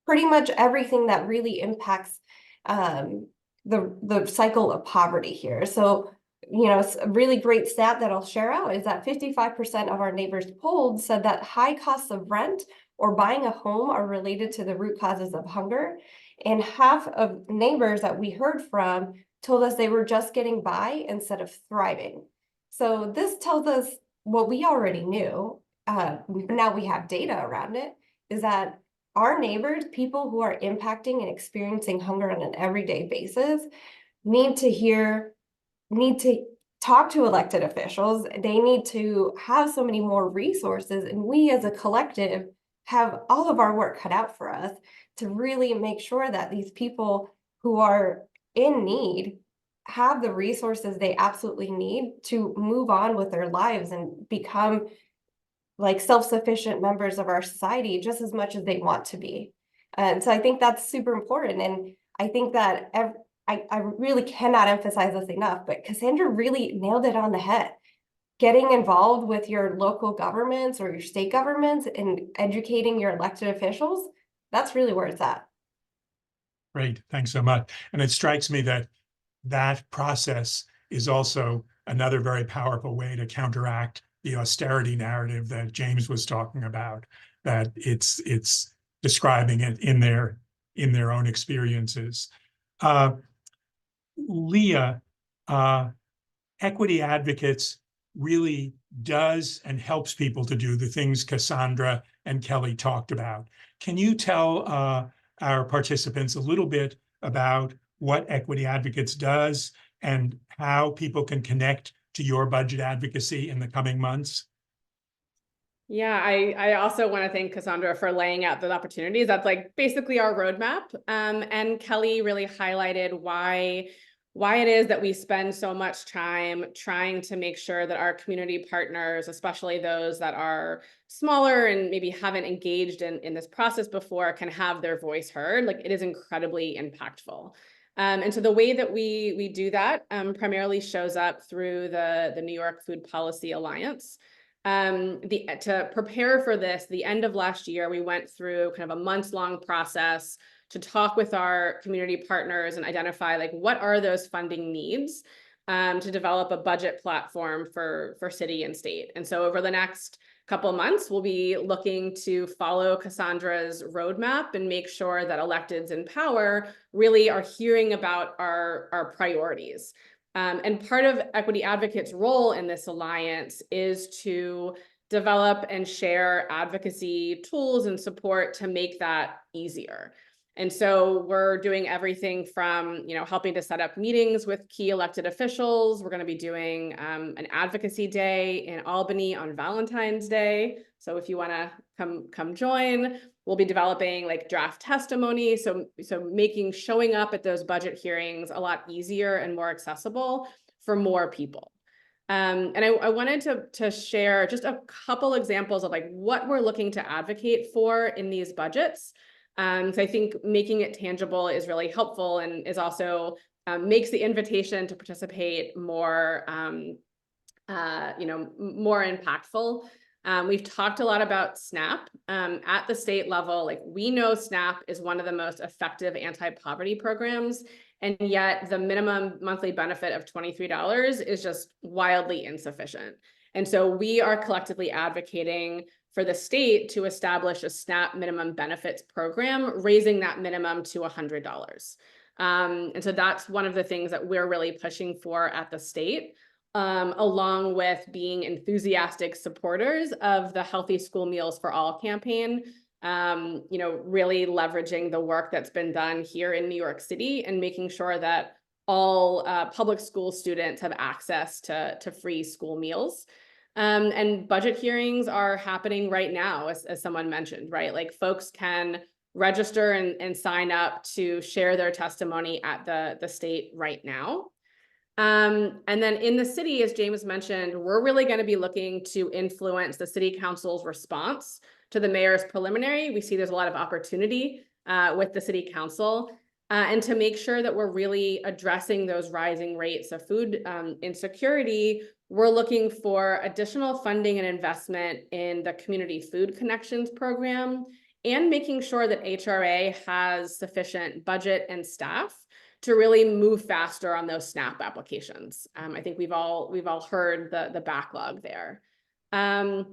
pretty much everything that really impacts the cycle of poverty here. So, a really great stat that I'll share out is that 55% of our neighbors polled said that high costs of rent or buying a home are related to the root causes of hunger. And half of neighbors that we heard from told us they were just getting by instead of thriving. So this tells us what we already knew. Now we have data around it, is that our neighbors, people who are impacting and experiencing hunger on an everyday basis, need to talk to elected officials. They need to have so many more resources. And we as a collective have all of our work cut out for us to really make sure that these people who are in need have the resources they absolutely need to move on with their lives and become like self-sufficient members of our society just as much as they want to be. And so I think that's super important. And I think that I really cannot emphasize this enough, but Cassandra really nailed it on the head. Getting involved with your local governments or your state governments and educating your elected officials, that's really where it's at. Great, thanks so much. And it strikes me that that process is also another very powerful way to counteract the austerity narrative that James was talking about, that it's describing it in their own experiences. Leah, Equity Advocates really does and helps people to do the things Cassandra and Kelly talked about. Can you tell our participants a little bit about what Equity Advocates does and how people can connect to your budget advocacy in the coming months? Yeah, I also want to thank Cassandra for laying out the opportunities. That's like basically our roadmap. And Kelly really highlighted why it is that we spend so much time trying to make sure that our community partners, especially those that are smaller and maybe haven't engaged in this process before, can have their voice heard. Like, it is incredibly impactful. And so the way that we do that primarily shows up through the New York Food Policy Alliance. To prepare for this, the end of last year, we went through kind of a months-long process to talk with our community partners and identify, like, what are those funding needs to develop a budget platform for city and state. And so over the next couple of months, we'll be looking to follow Cassandra's roadmap and make sure that electeds in power really are hearing about our priorities. And part of Equity Advocates' role in this alliance is to develop and share advocacy tools and support to make that easier. And so we're doing everything from, helping to set up meetings with key elected officials. We're going to be doing an advocacy day in Albany on Valentine's Day. So if you want to come join, we'll be developing like draft testimony. So showing up at those budget hearings a lot easier and more accessible for more people. And I wanted to share just a couple examples of like what we're looking to advocate for in these budgets. So I think making it tangible is really helpful and is also makes the invitation to participate more, more impactful. We've talked a lot about SNAP at the state level. Like, we know SNAP is one of the most effective anti-poverty programs, and yet the minimum monthly benefit of $23 is just wildly insufficient. And so we are collectively advocating for the state to establish a SNAP minimum benefits program, raising that minimum to $100. And so that's one of the things that we're really pushing for at the state, along with being enthusiastic supporters of the Healthy School Meals for All campaign, really leveraging the work that's been done here in New York City and making sure that all public school students have access to free school meals. And budget hearings are happening right now, as someone mentioned, right? Like, folks can register and sign up to share their testimony at the state right now. And then in the city, as James mentioned, we're really going to be looking to influence the city council's response to the mayor's preliminary. We see there's a lot of opportunity with the city council. And to make sure that we're really addressing those rising rates of food insecurity, we're looking for additional funding and investment in the Community Food Connections program, and making sure that HRA has sufficient budget and staff to really move faster on those SNAP applications. I think we've all heard the backlog there. And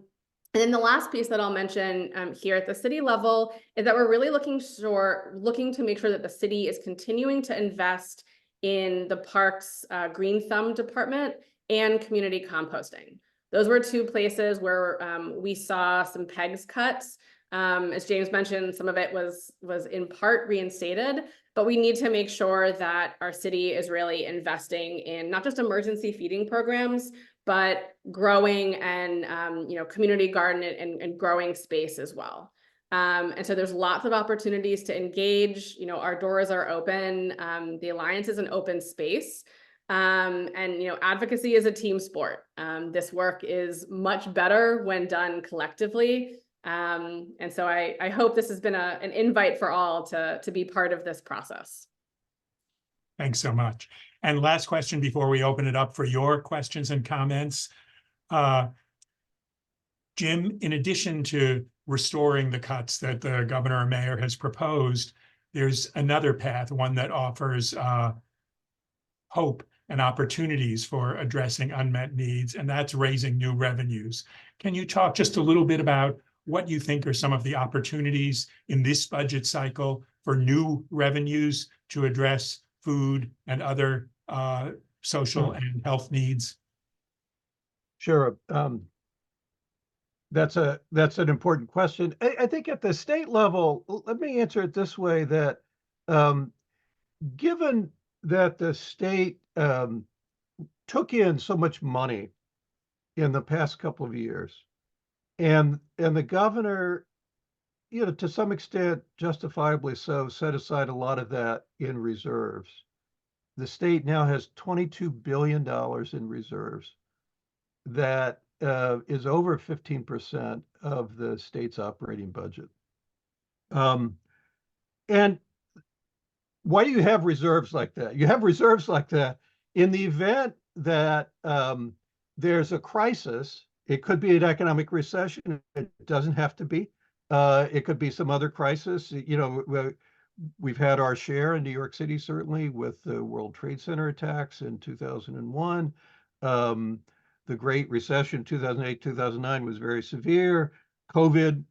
then the last piece that I'll mention here at the city level is that we're really looking to make sure that the city is continuing to invest in the parks Green Thumb department and community composting. Those were two places where we saw some pegs cuts. As James mentioned, some of it was in part reinstated, but we need to make sure that our city is really investing in not just emergency feeding programs, but growing and community garden and growing space as well. And so there's lots of opportunities to engage. Our doors are open. The Alliance is an open space. And advocacy is a team sport. This work is much better when done collectively. And so I hope this has been an invite for all to be part of this process. Thanks so much. And last question before we open it up for your questions and comments. Jim, in addition to restoring the cuts that the governor or mayor has proposed, there's another path, one that offers hope and opportunities for addressing unmet needs, and that's raising new revenues. Can you talk just a little bit about what you think are some of the opportunities in this budget cycle for new revenues to address food and other social and health needs? Sure. That's an important question. I think at the state level, let me answer it this way, that given that the state took in so much money in the past couple of years, and the governor, to some extent, justifiably so, set aside a lot of that in reserves. The state now has $22 billion in reserves. That is over 15% of the state's operating budget. And why do you have reserves like that? You have reserves like that in the event that there's a crisis. It could be an economic recession. It doesn't have to be. It could be some other crisis. We've had our share in New York City, certainly, with the World Trade Center attacks in 2001. The Great Recession, 2008, 2009, was very severe. COVID,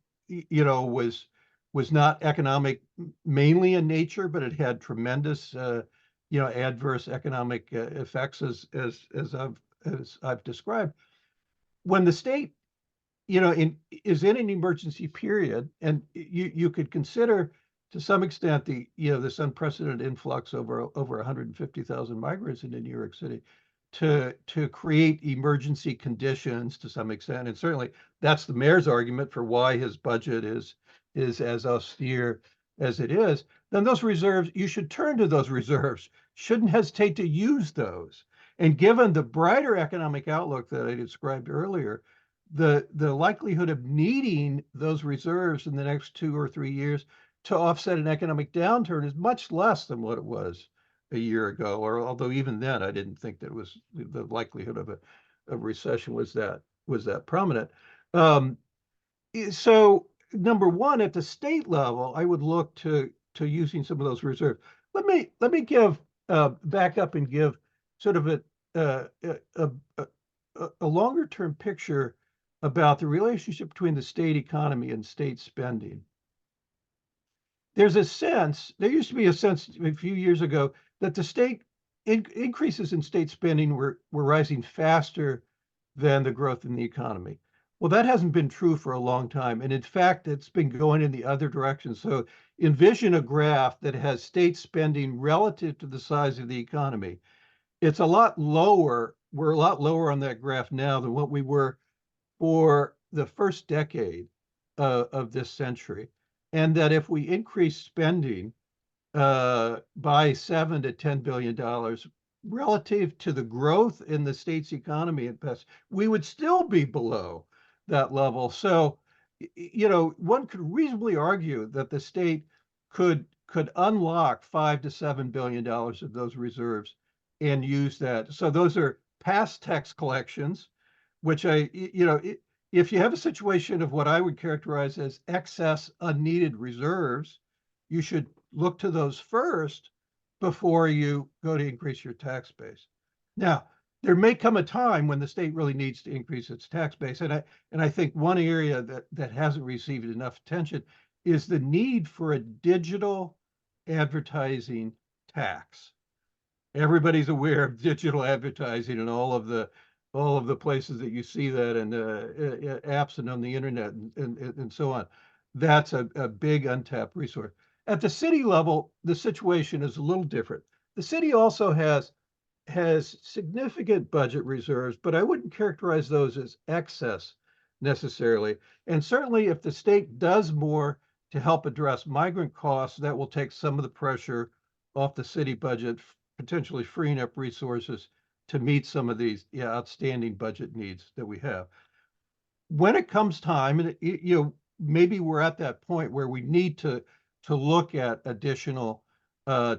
was not economic mainly in nature, but it had tremendous, adverse economic effects as I've described. When the state, is in an emergency period, and you could consider to some extent this unprecedented influx over 150,000 migrants into New York City to create emergency conditions to some extent. And certainly that's the mayor's argument for why his budget is as austere as it is. Then those reserves, you should turn to those reserves, shouldn't hesitate to use those. And given the brighter economic outlook that I described earlier, the likelihood of needing those reserves in the next 2 or 3 years to offset an economic downturn is much less than what it was a year ago, or although even then I didn't think that was the likelihood of a recession was that prominent. So number one, at the state level, I would look to using some of those reserves. Let me give back up and give sort of a longer term picture about the relationship between the state economy and state spending. There used to be a sense a few years ago that the state increases in state spending were rising faster than the growth in the economy. Well, that hasn't been true for a long time. And in fact, it's been going in the other direction. So envision a graph that has state spending relative to the size of the economy. It's a lot lower. We're a lot lower on that graph now than what we were for the first decade of this century. And that if we increase spending by $7 to $10 billion relative to the growth in the state's economy at best, we would still be below that level. So, one could reasonably argue that the state could unlock $5 to $7 billion of those reserves and use that. So those are past tax collections, which if you have a situation of what I would characterize as excess unneeded reserves, you should look to those first before you go to increase your tax base. Now, there may come a time when the state really needs to increase its tax base. And I think one area that hasn't received enough attention is the need for a digital advertising tax. Everybody's aware of digital advertising and all of the places that you see that, and apps and on the internet and so on. That's a big untapped resource. At the city level, the situation is a little different. The city also has significant budget reserves, but I wouldn't characterize those as excess necessarily. And certainly if the state does more to help address migrant costs, that will take some of the pressure off the city budget, potentially freeing up resources to meet some of these outstanding budget needs that we have. When it comes time, and maybe we're at that point where we need to look at additional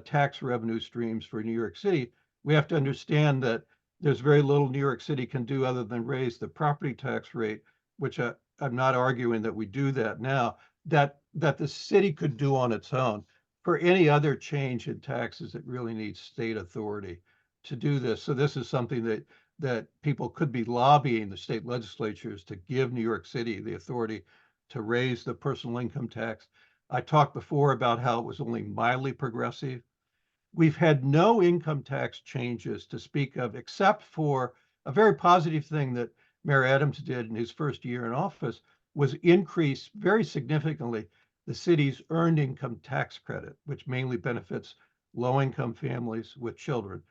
tax revenue streams for New York City, we have to understand that there's very little New York City can do other than raise the property tax rate, which I'm not arguing that we do that now, that the city could do on its own. For any other change in taxes, it really needs state authority to do this. So this is something that people could be lobbying the state legislatures to give New York City the authority to raise the personal income tax. I talked before about how it was only mildly progressive. We've had no income tax changes to speak of, except for a very positive thing that Mayor Adams did in his first year in office, was increase very significantly the city's earned income tax credit, which mainly benefits low-income families with children.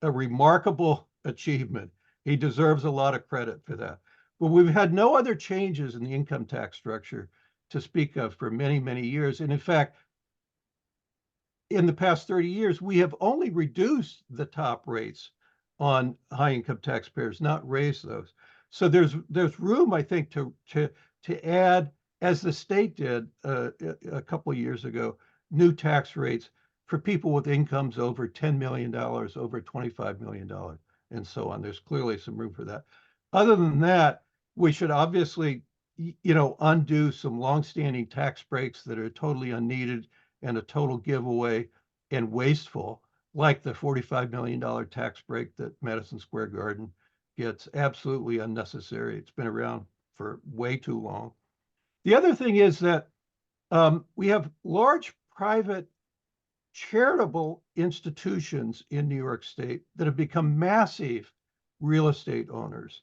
A remarkable achievement. He deserves a lot of credit for that. But we've had no other changes in the income tax structure to speak of for many, many years. And in fact, in the past 30 years, we have only reduced the top rates on high income taxpayers, not raised those. So there's room, I think, to add, as the state did a couple of years ago, new tax rates for people with incomes over $10 million, over $25 million, and so on. There's clearly some room for that. Other than that, we should obviously, undo some longstanding tax breaks that are totally unneeded and a total giveaway and wasteful, like the $45 million tax break that Madison Square Garden gets. Absolutely unnecessary. It's been around for way too long. The other thing is that we have large private charitable institutions in New York State that have become massive real estate owners.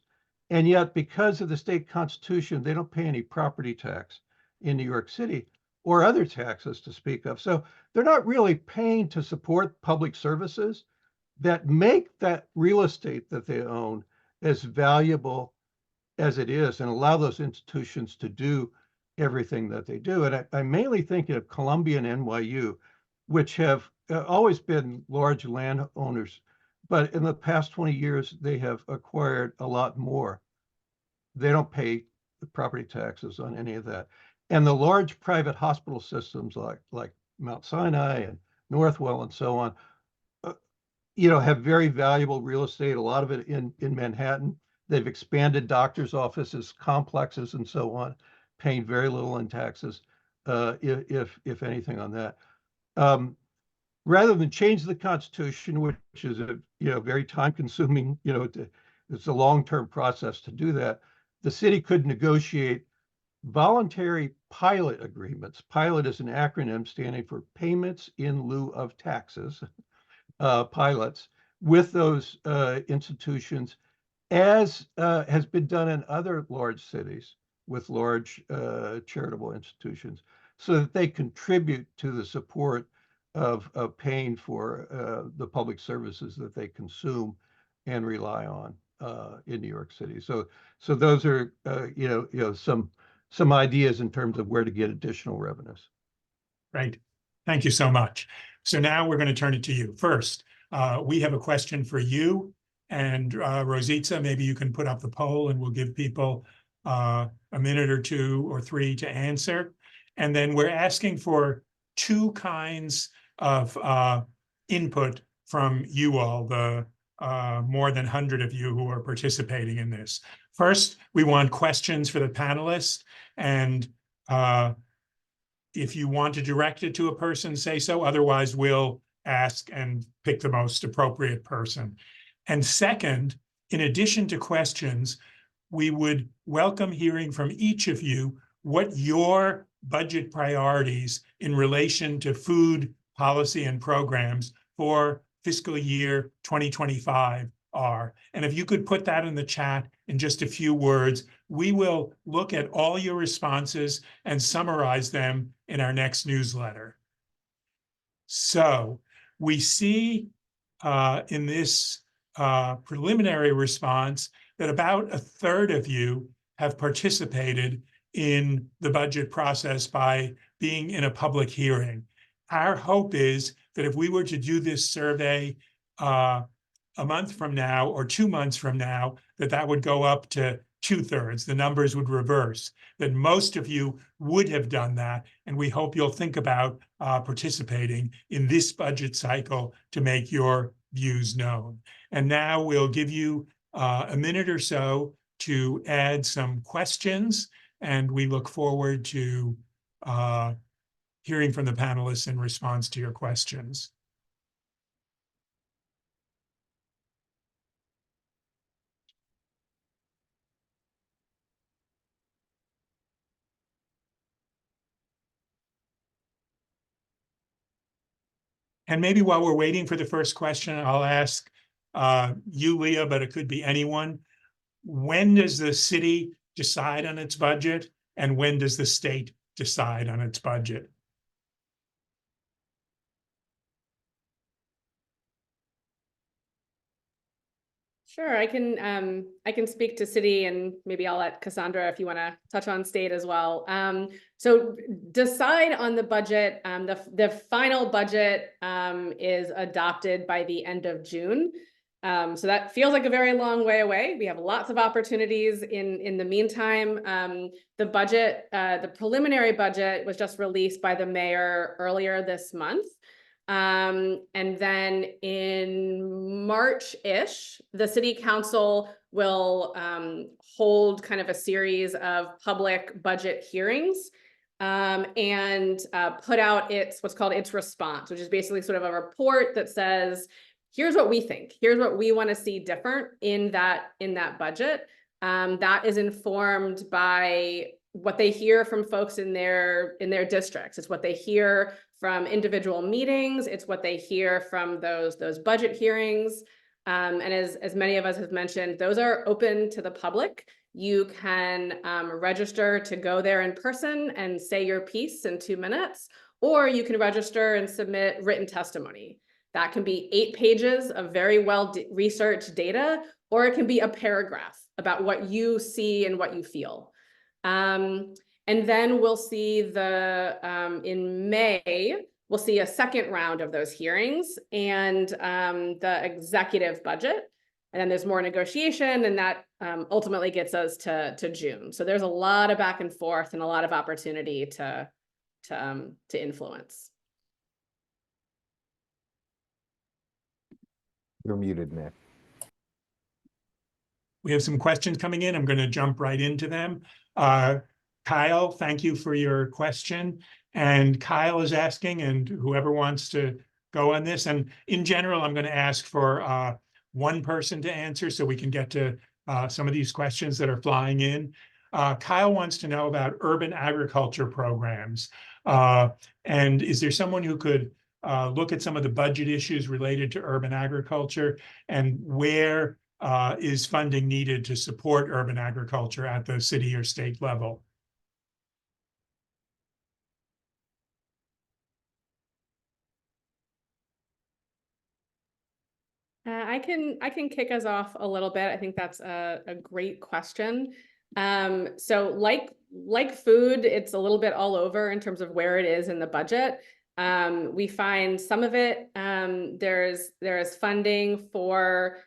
And yet, because of the state constitution, they don't pay any property tax in New York City or other taxes to speak of. So they're not really paying to support public services that make that real estate that they own as valuable as it is and allow those institutions to do everything that they do. And I mainly think of Columbia and NYU, which have always been large landowners, but in the past 20 years, they have acquired a lot more. They don't pay the property taxes on any of that. And the large private hospital systems like Mount Sinai and Northwell and so on, have very valuable real estate, a lot of it in Manhattan. They've expanded doctors' offices, complexes, and so on, paying very little in taxes, if anything on that. Rather than change the Constitution, which is a very time-consuming, it's a long-term process to do that, the city could negotiate voluntary pilot agreements. Pilot is an acronym standing for payments in lieu of taxes, pilots, with those institutions, as has been done in other large cities with large charitable institutions, so that they contribute to the support of paying for the public services that they consume and rely on in New York City. So those are some ideas in terms of where to get additional revenues. Right. Thank you so much. So now we're going to turn it to you. First, we have a question for you. And Rosita, maybe you can put up the poll and we'll give people a minute or two or three to answer. And then we're asking for two kinds of input from you all, the more than 100 of you who are participating in this. First, we want questions for the panelists. And if you want to direct it to a person, say so. Otherwise, we'll ask and pick the most appropriate person. And second, in addition to questions, we would welcome hearing from each of you what your budget priorities in relation to food policy and programs for fiscal year 2025 are. And if you could put that in the chat in just a few words, we will look at all your responses and summarize them in our next newsletter. So we see in this preliminary response that about a third of you have participated in the budget process by being in a public hearing. Our hope is that if we were to do this survey a month from now or 2 months from now, that would go up to 2/3. The numbers would reverse, that most of you would have done that. And we hope you'll think about participating in this budget cycle to make your views known. And now we'll give you a minute or so to add some questions. And we look forward to hearing from the panelists in response to your questions. And maybe while we're waiting for the first question, I'll ask you, Leah, but it could be anyone. When does the city decide on its budget, and when does the state decide on its budget? Sure, I can speak to city, and maybe I'll let Cassandra if you want to touch on state as well. So decide on the budget. The final budget is adopted by the end of June. So that feels like a very long way away. We have lots of opportunities in the meantime. The preliminary budget was just released by the mayor earlier this month. And then in March-ish, the city council will hold kind of a series of public budget hearings and put out what's called its response, which is basically sort of a report that says, here's what we think, here's what we want to see different in that budget. That is informed by what they hear from folks in their districts. It's what they hear from individual meetings. It's what they hear from those budget hearings. And as many of us have mentioned, those are open to the public. You can register to go there in person and say your piece in 2 minutes, or you can register and submit written testimony. That can be 8 pages of very well researched data, or it can be a paragraph about what you see and what you feel. And then we'll see in May, we'll see a second round of those hearings and the executive budget. And then there's more negotiation, and that ultimately gets us to June. So there's a lot of back and forth and a lot of opportunity to influence. You're muted, Nick. We have some questions coming in. I'm going to jump right into them. Kyle, thank you for your question. And Kyle is asking, and whoever wants to go on this, and in general, I'm going to ask for one person to answer so we can get to some of these questions that are flying in. Kyle wants to know about urban agriculture programs. And is there someone who could look at some of the budget issues related to urban agriculture, and where is funding needed to support urban agriculture at the city or state level? I can kick us off a little bit. I think that's a great question. So like food, it's a little bit all over in terms of where it is in the budget. We find some of it, there's funding for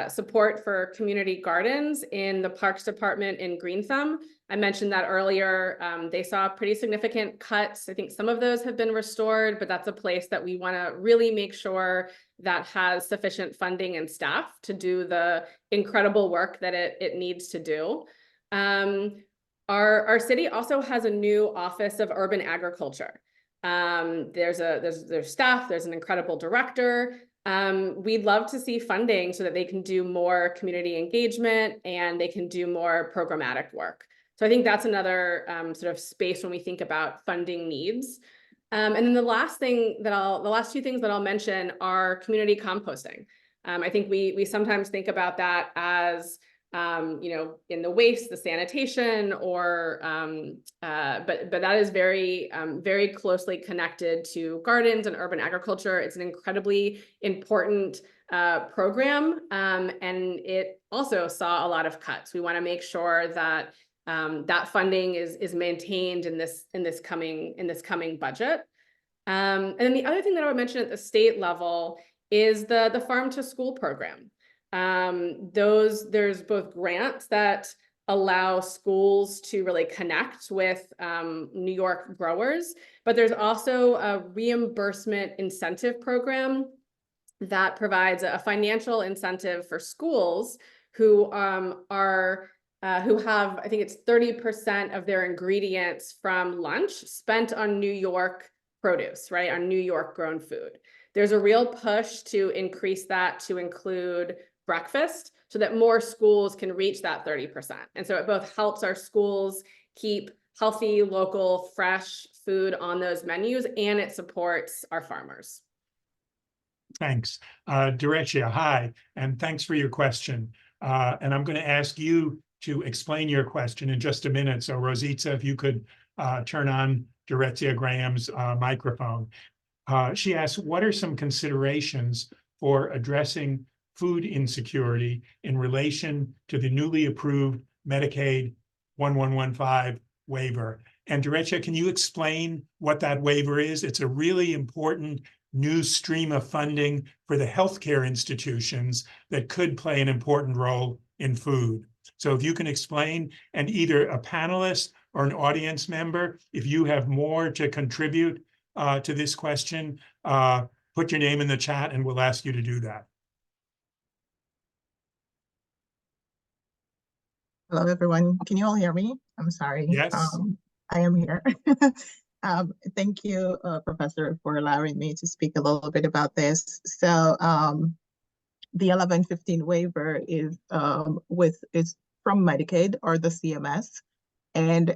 support for community gardens in the Parks Department in Green Thumb. I mentioned that earlier. They saw pretty significant cuts. I think some of those have been restored, but that's a place that we want to really make sure that has sufficient funding and staff to do the incredible work that it needs to do. Our city also has a new Office of Urban Agriculture. There's staff, there's an incredible director. We'd love to see funding so that they can do more community engagement and they can do more programmatic work. So I think that's another sort of space when we think about funding needs. And then the last two things that I'll mention are community composting. I think we sometimes think about that as in the waste, the sanitation, or but that is very very closely connected to gardens and urban agriculture. It's an incredibly important program, and it also saw a lot of cuts. We want to make sure that that funding is maintained in this coming budget. And then the other thing that I would mention at the state level is the farm to school program. There's both grants that allow schools to really connect with New York growers, but there's also a reimbursement incentive program that provides a financial incentive for schools who have, I think it's 30% of their ingredients from lunch spent on New York produce, right? On New York grown food. There's a real push to increase that to include breakfast so that more schools can reach that 30%. And so it both helps our schools keep healthy, local, fresh food on those menus, and it supports our farmers. Thanks. Directia, hi, and thanks for your question. And I'm going to ask you to explain your question in just a minute. So Rosita, if you could turn on Directia Graham's microphone. She asks, what are some considerations for addressing food insecurity in relation to the newly approved Medicaid 1115 waiver? And Directia, can you explain what that waiver is? It's a really important new stream of funding for the healthcare institutions that could play an important role in food. So if you can explain, and either a panelist or an audience member, if you have more to contribute to this question, put your name in the chat and we'll ask you to do that. Hello, everyone. Can you all hear me? I'm sorry. Yes. I am here. Thank you, Professor, for allowing me to speak a little bit about this. So the 1115 waiver is from Medicaid or the CMS. And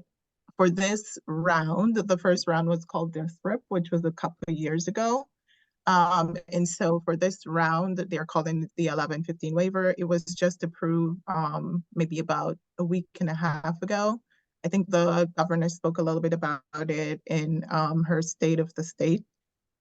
for this round, the first round was called DSRIP, which was a couple of years ago. And so for this round, they're calling it the 1115 waiver. It was just approved maybe about a week and a half ago. I think the governor spoke a little bit about it in her state of the state.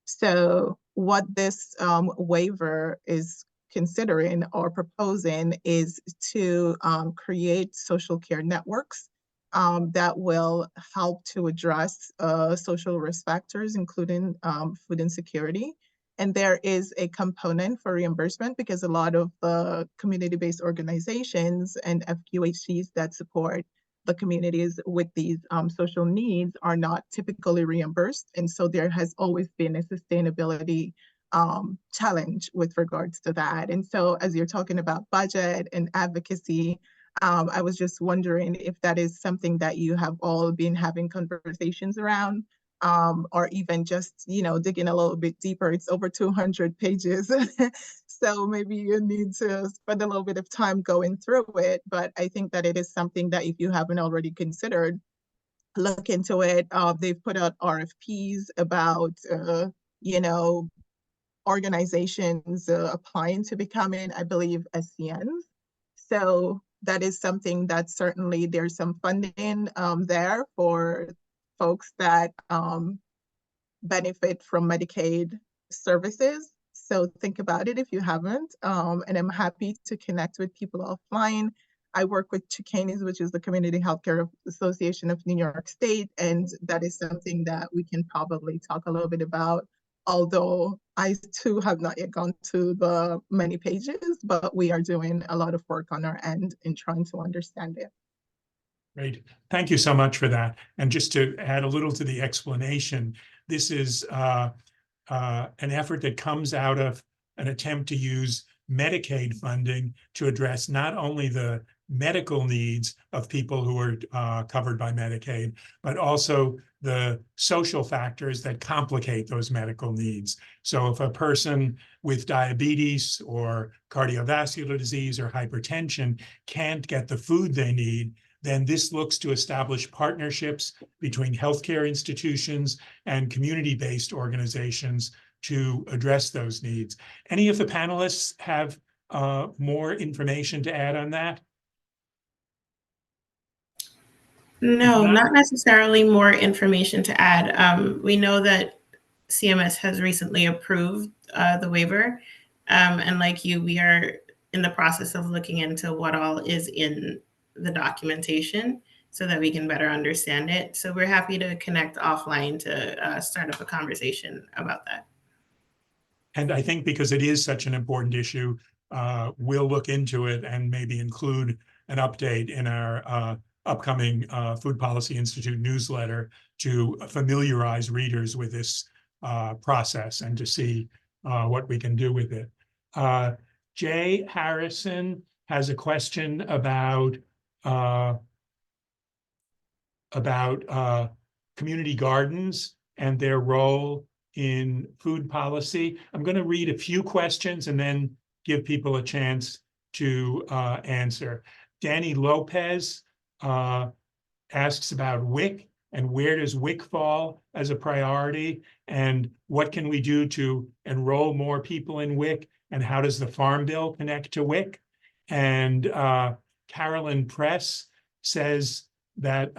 So what this waiver is considering or proposing is to create social care networks that will help to address social risk factors, including food insecurity. And there is a component for reimbursement because a lot of the community-based organizations and FQHCs that support the communities with these social needs are not typically reimbursed. And so there has always been a sustainability challenge with regards to that. And so as you're talking about budget and advocacy, I was just wondering if that is something that you have all been having conversations around, or even just, digging a little bit deeper. It's over 200 pages. So maybe you need to spend a little bit of time going through it. But I think that it is something that if you haven't already considered, look into it. They've put out RFPs about, organizations applying to becoming, I believe, SCNs. So that is something that certainly there's some funding there for folks that benefit from Medicaid services. So think about it if you haven't. And I'm happy to connect with people offline. I work with CUFPI, which is the Community Healthcare Association of New York State, and that is something that we can probably talk a little bit about, although I too have not yet gone to the many pages, but we are doing a lot of work on our end in trying to understand it. Great. Thank you so much for that. And just to add a little to the explanation, this is an effort that comes out of an attempt to use Medicaid funding to address not only the medical needs of people who are covered by Medicaid, but also the social factors that complicate those medical needs. So if a person with diabetes or cardiovascular disease or hypertension can't get the food they need, then this looks to establish partnerships between healthcare institutions and community-based organizations to address those needs. Any of the panelists have more information to add on that? No, not necessarily more information to add. We know that CMS has recently approved the waiver. And like you, we are in the process of looking into what all is in the documentation so that we can better understand it. So we're happy to connect offline to start up a conversation about that. And I think because it is such an important issue, we'll look into it and maybe include an update in our upcoming Food Policy Institute newsletter to familiarize readers with this process and to see what we can do with it. Jay Harrison has a question about community gardens and their role in food policy. I'm going to read a few questions and then give people a chance to answer. Danny Lopez asks about WIC, and where does WIC fall as a priority, and what can we do to enroll more people in WIC, and how does the Farm Bill connect to WIC? And Carolyn Press says that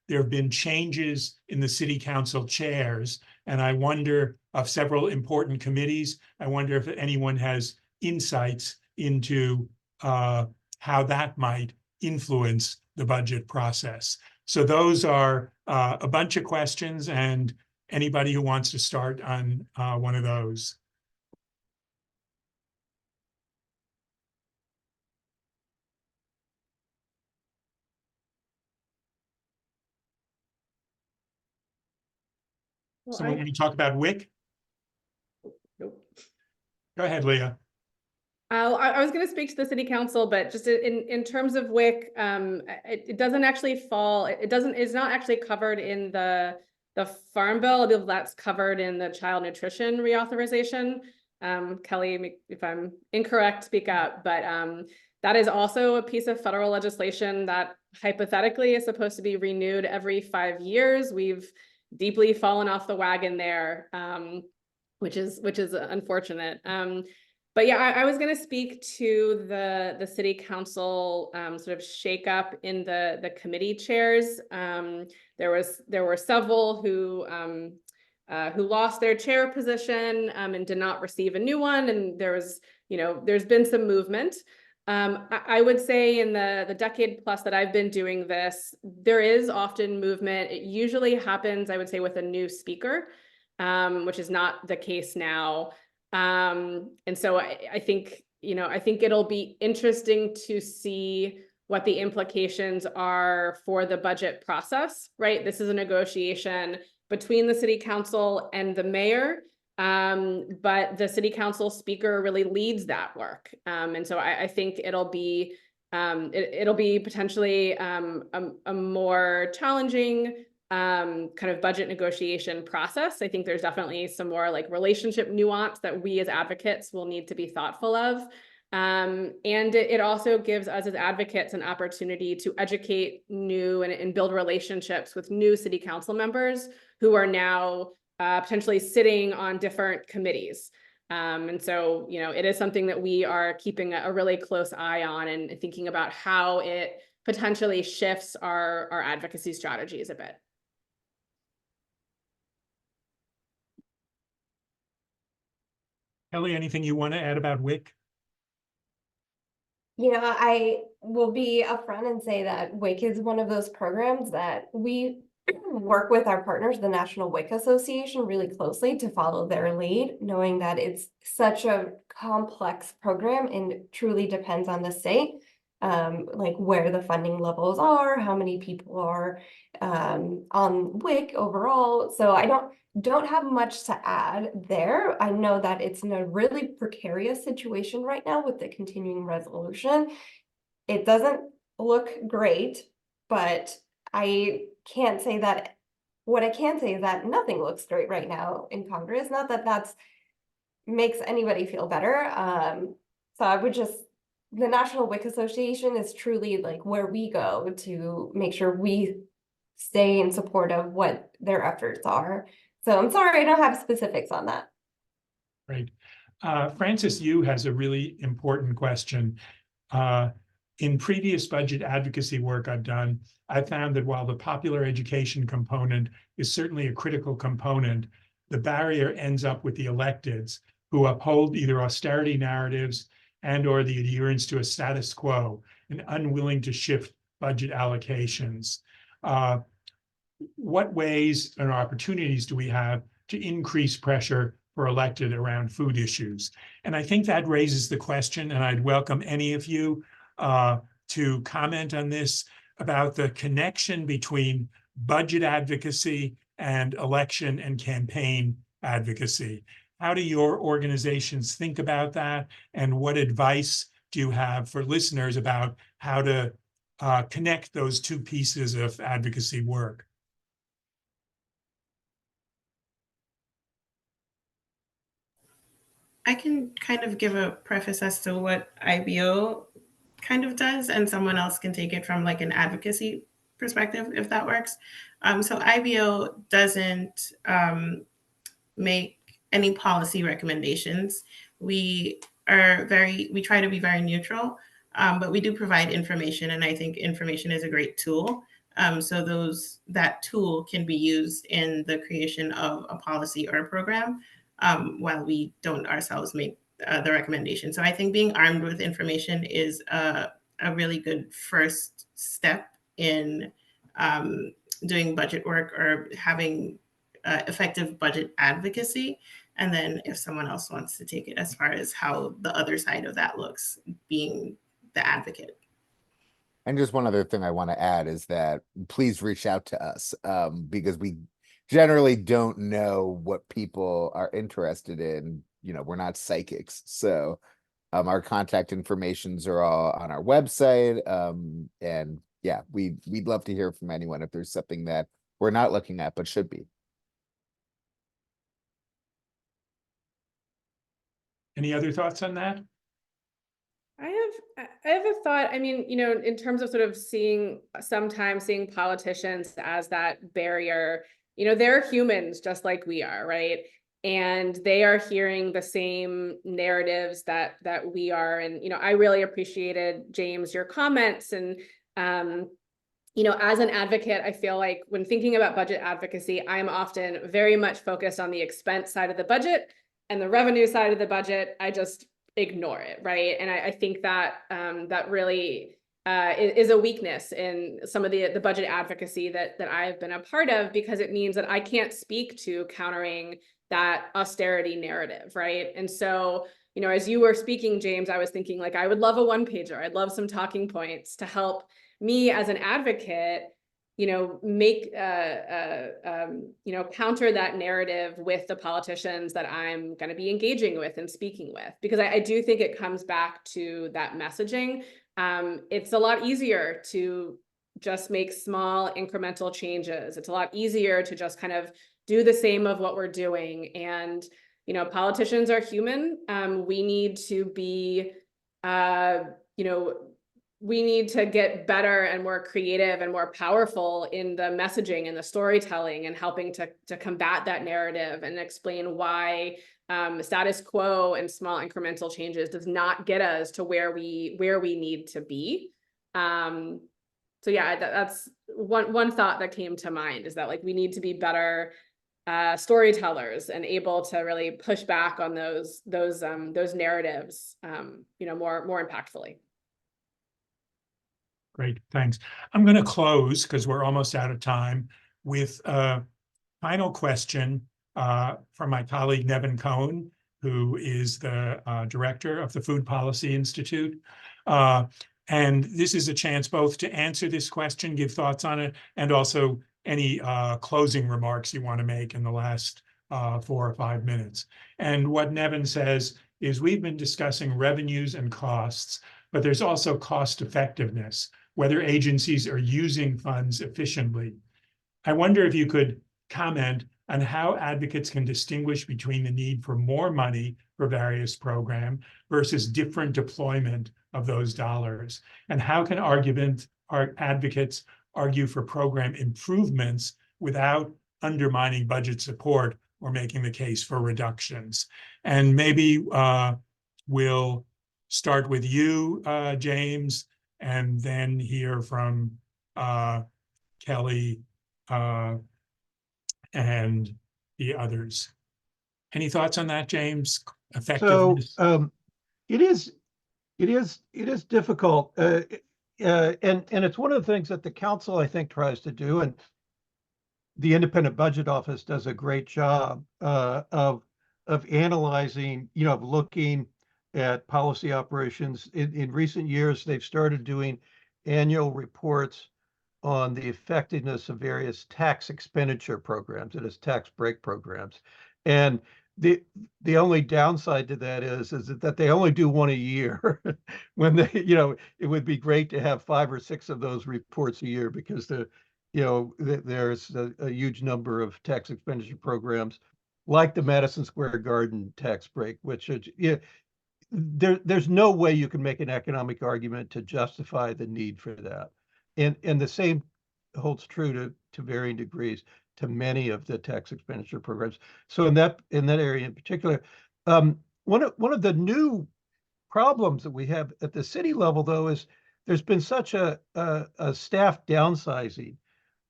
there have been changes in the city council chairs, and I wonder, of several important committees, I wonder if anyone has insights into how that might influence the budget process. So those are a bunch of questions, and anybody who wants to start on one of those. Well, Someone want to talk about WIC? Nope. Go ahead, Leah. I was going to speak to the city council, but just in terms of WIC, it doesn't actually fall. It's not actually covered in the Farm Bill. I believe that's covered in the child nutrition reauthorization. Kelly, if I'm incorrect, speak up. But that is also a piece of federal legislation that hypothetically is supposed to be renewed every 5 years. We've deeply fallen off the wagon there, which is unfortunate. But yeah, I was going to speak to the city council sort of shakeup in the committee chairs. There were several who lost their chair position and did not receive a new one, and there's been some movement. I would say in the decade plus that I've been doing this, there is often movement. It usually happens, I would say, with a new speaker, which is not the case now. And so I think it'll be interesting to see what the implications are for the budget process, right? This is a negotiation between the city council and the mayor. But the city council speaker really leads that work. And so I think it'll be potentially a more challenging kind of budget negotiation process. I think there's definitely some more like relationship nuance that we as advocates will need to be thoughtful of. And it also gives us as advocates an opportunity to educate new and build relationships with new city council members who are now potentially sitting on different committees. And so, it is something that we are keeping a really close eye on and thinking about how it potentially shifts our advocacy strategies a bit. Kelly, anything you want to add about WIC? I will be upfront and say that WIC is one of those programs that we work with our partners, the National WIC Association, really closely to follow their lead, knowing that it's such a complex program and truly depends on the state, like where the funding levels are, how many people are on WIC overall. So I don't have much to add there. I know that it's in a really precarious situation right now with the continuing resolution. It doesn't look great, but I can't say that. What I can say is that nothing looks great right now in Congress. Not that that's makes anybody feel better. So I would the National WIC Association is truly like where we go to make sure we stay in support of what their efforts are. So I'm sorry, I don't have specifics on that. Great. Francis Yu has a really important question. In previous budget advocacy work I've done, I found that while the popular education component is certainly a critical component, the barrier ends up with the electeds who uphold either austerity narratives and/or the adherence to a status quo and unwilling to shift budget allocations. What ways and opportunities do we have to increase pressure for elected around food issues? And I think that raises the question, and I'd welcome any of you to comment on this, about the connection between budget advocacy and election and campaign advocacy. How do your organizations think about that? And what advice do you have for listeners about how to connect those two pieces of advocacy work? I can kind of give a preface as to what IBO kind of does, and someone else can take it from like an advocacy perspective, if that works. So IBO doesn't make any policy recommendations. We try to be very neutral, but we do provide information, and I think information is a great tool. So that tool can be used in the creation of a policy or a program, while we don't ourselves make the recommendation. So I think being armed with information is a really good first step in doing budget work or having effective budget advocacy. And then if someone else wants to take it as far as how the other side of that looks, being the advocate. And just one other thing I want to add is that please reach out to us, because we generally don't know what people are interested in. You know, we're not psychics. So our contact informations are all on our website. And yeah, we'd love to hear from anyone if there's something that we're not looking at but should be. Any other thoughts on that? I have a thought. I mean, you know, in terms of sort of sometimes seeing politicians as that barrier, you know, they're humans just like we are, right? And they are hearing the same narratives that we are. And, you know, I really appreciated, James, your comments. And, you know, as an advocate, I feel like when thinking about budget advocacy, I'm often very much focused on the expense side of the budget, and the revenue side of the budget, I just ignore it, right? And I think that that really is a weakness in some of the budget advocacy that I've been a part of, because it means that I can't speak to countering that austerity narrative, right? And so, you know, as you were speaking, James, I was thinking like, I would love a one-pager. I'd love some talking points to help me as an advocate, you know, make, you know, counter that narrative with the politicians that I'm going to be engaging with and speaking with, because I do think it comes back to that messaging. It's a lot easier to just make small incremental changes. It's a lot easier to just kind of do the same of what we're doing. And, you know, politicians are human. We need to be, you know, we need to get better and more creative and more powerful in the messaging and the storytelling and helping to combat that narrative and explain why status quo and small incremental changes does not get us to where we need to be. So yeah, that's one thought that came to mind, is that like we need to be better storytellers and able to really push back on those narratives, you know, more impactfully. Great, thanks. I'm going to close, because we're almost out of time, with a final question from my colleague Nevin Cohen, who is the director of the Food Policy Institute. And this is a chance both to answer this question, give thoughts on it, and also any closing remarks you want to make in the last 4 or 5 minutes. And what Nevin says is, we've been discussing revenues and costs, but there's also cost effectiveness, whether agencies are using funds efficiently. I wonder if you could comment on how advocates can distinguish between the need for more money for various programs versus different deployment of those dollars, and how can advocates argue for program improvements without undermining budget support or making the case for reductions. And maybe we'll start with you, James, and then hear from Kelly and the others. Any thoughts on that, James? Effectiveness? So it is difficult, and it's one of the things that the council, I think, tries to do, and the Independent Budget Office does a great job of analyzing, you know, of looking at policy operations. In recent years, they've started doing annual reports on the effectiveness of various tax expenditure programs, that is, tax break programs. And the only downside to that is that they only do one a year. When they, you know, it would be great to have 5 or 6 of those reports a year, because there's a huge number of tax expenditure programs, like the Madison Square Garden tax break, which is, there's no way you can make an economic argument to justify the need for that. And the same holds true to varying degrees to many of the tax expenditure programs. So in that area in particular, one of the new problems that we have at the city level, though, is there's been such a staff downsizing,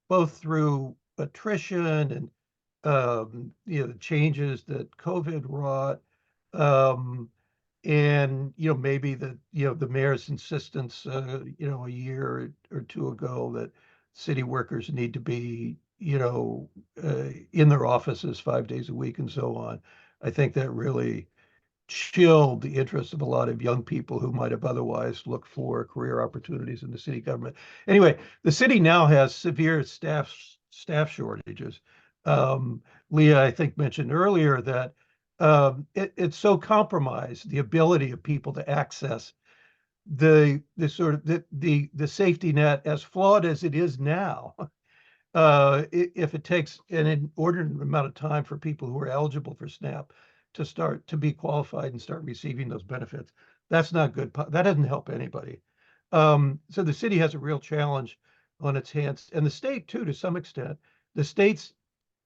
both through attrition and the changes that COVID wrought, and maybe the mayor's insistence a year or two ago that city workers need to be in their offices 5 days a week and so on. I think that really chilled the interest of a lot of young people who might have otherwise looked for career opportunities in the city government. Anyway, the city now has severe staff shortages. Leah, I think, mentioned earlier that it's so compromised, the ability of people to access the sort of the safety net, as flawed as it is now. If it takes an inordinate amount of time for people who are eligible for SNAP to start to be qualified and start receiving those benefits, that's not good. That doesn't help anybody. So the city has a real challenge on its hands, and the state too, to some extent. The state's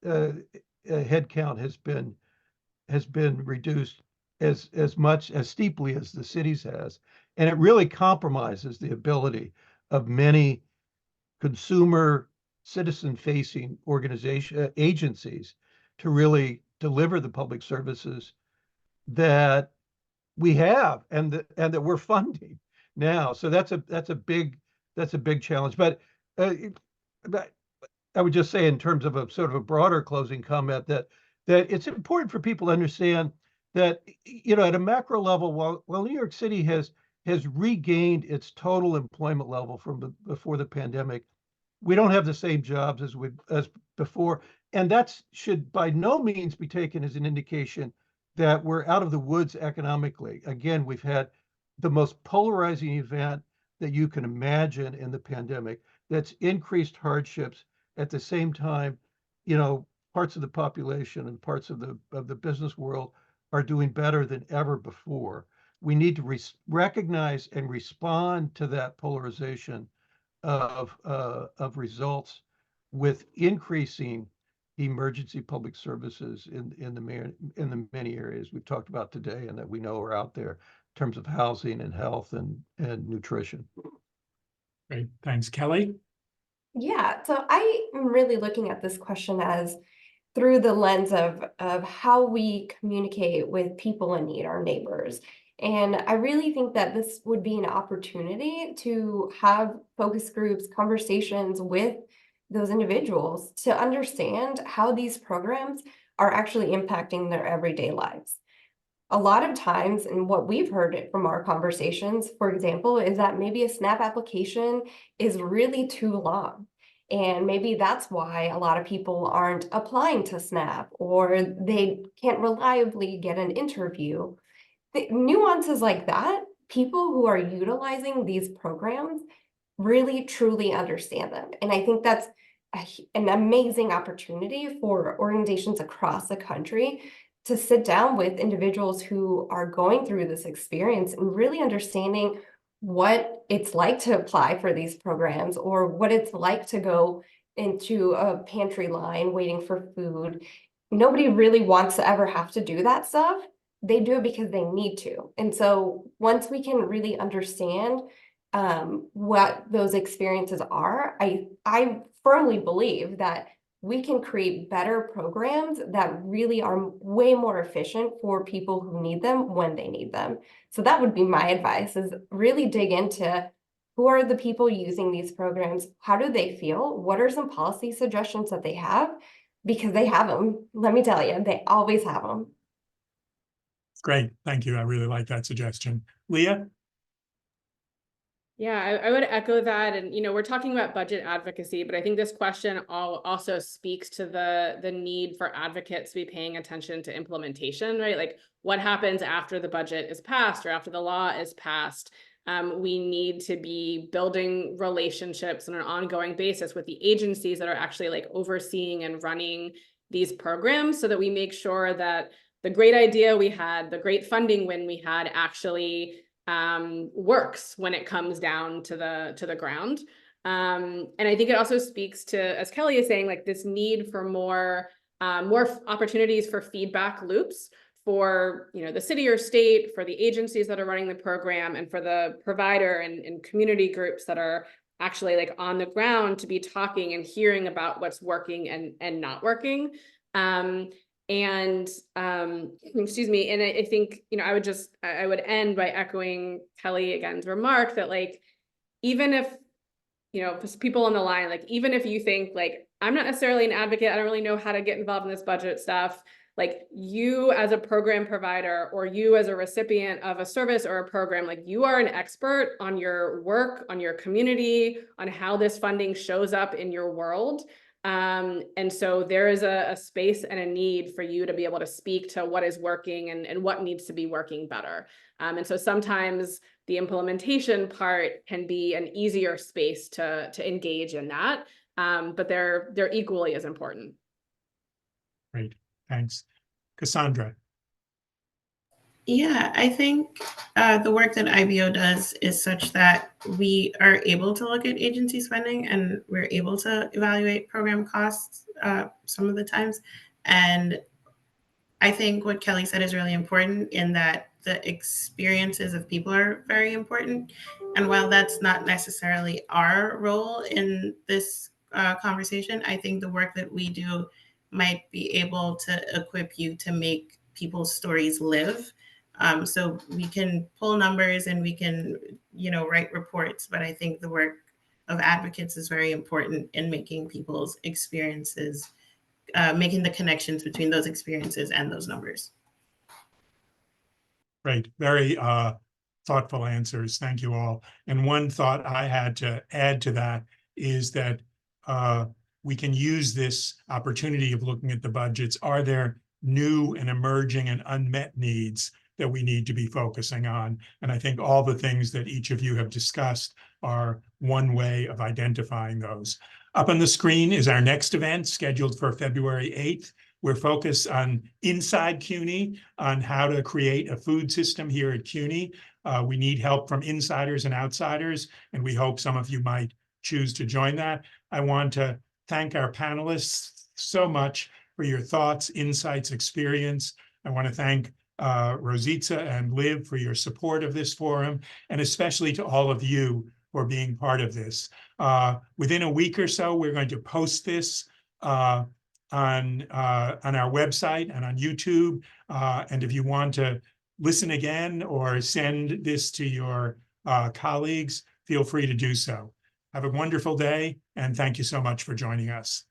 headcount has been reduced as much as steeply as the city's has, and it really compromises the ability of many consumer citizen-facing agencies to really deliver the public services that we have and that we're funding now. So that's a big challenge. But I would just say, in terms of a sort of a broader closing comment, that it's important for people to understand that at a macro level, while New York City has regained its total employment level from before the pandemic, we don't have the same jobs as before, and that should by no means be taken as an indication that we're out of the woods economically. Again, we've had the most polarizing event that you can imagine in the pandemic that's increased hardships. At the same time, parts of the population and parts of the business world are doing better than ever before. We need to recognize and respond to that polarization of results with increasing emergency public services in the many areas we've talked about today and that we know are out there in terms of housing and health and nutrition. Great, thanks. Kelly? Yeah, so I am really looking at this question as through the lens of how we communicate with people in need, our neighbors. And I really think that this would be an opportunity to have focus groups, conversations with those individuals to understand how these programs are actually impacting their everyday lives. A lot of times, and what we've heard from our conversations, for example, is that maybe a SNAP application is really too long. And maybe that's why a lot of people aren't applying to SNAP, or they can't reliably get an interview. The nuances like that, people who are utilizing these programs really truly understand them. And I think that's an amazing opportunity for organizations across the country to sit down with individuals who are going through this experience and really understanding what it's like to apply for these programs, or what it's like to go into a pantry line waiting for food. Nobody really wants to ever have to do that stuff. They do it because they need to. And so once we can really understand what those experiences are, I firmly believe that we can create better programs that really are way more efficient for people who need them when they need them. So that would be my advice, is really dig into who are the people using these programs? How do they feel? What are some policy suggestions that they have? Because they have them. Let me tell you, they always have them. Great, thank you. I really like that suggestion. Leah? Yeah, I would echo that. And, we're talking about budget advocacy, but I think this question also speaks to the need for advocates to be paying attention to implementation, right? Like, what happens after the budget is passed or after the law is passed? We need to be building relationships on an ongoing basis with the agencies that are actually like overseeing and running these programs, so that we make sure that the great idea we had, the great funding win we had, actually works when it comes down to the ground. And I think it also speaks to, as Kelly is saying, like this need for more opportunities for feedback loops for, you know, the city or state, for the agencies that are running the program, and for the provider and community groups that are actually like on the ground to be talking and hearing about what's working and not working. Excuse me, and I think, you know, I would end by echoing Kelly again's remark that, like, even if, you know, people on the line, like, even if you think like, I'm not necessarily an advocate, I don't really know how to get involved in this budget stuff, like, you as a program provider, or you as a recipient of a service or a program, like, you are an expert on your work, on your community, on how this funding shows up in your world. And so there is a space and a need for you to be able to speak to what is working and what needs to be working better. And so sometimes the implementation part can be an easier space to engage in that, but they're equally as important. Great, thanks. Cassandra. Yeah, I think the work that IBO does is such that we are able to look at agency spending and we're able to evaluate program costs some of the times. And I think what Kelly said is really important, in that the experiences of people are very important. And while that's not necessarily our role in this conversation, I think the work that we do might be able to equip you to make people's stories live. So we can pull numbers and we can, you know, write reports, but I think the work of advocates is very important in making people's experiences, making the connections between those experiences and those numbers. Great, very thoughtful answers. Thank you all. And one thought I had to add to that is that we can use this opportunity of looking at the budgets. Are there new and emerging and unmet needs that we need to be focusing on? And I think all the things that each of you have discussed are one way of identifying those. Up on the screen is our next event, scheduled for February 8th. We're focused on inside CUNY, on how to create a food system here at CUNY. We need help from insiders and outsiders, and we hope some of you might choose to join that. I want to thank our panelists so much for your thoughts, insights, experience. I want to thank Rosita and Liv for your support of this forum, and especially to all of you for being part of this. Within a week or so, we're going to post this on our website and on YouTube. And if you want to listen again or send this to your colleagues, feel free to do so. Have a wonderful day, and thank you so much for joining us.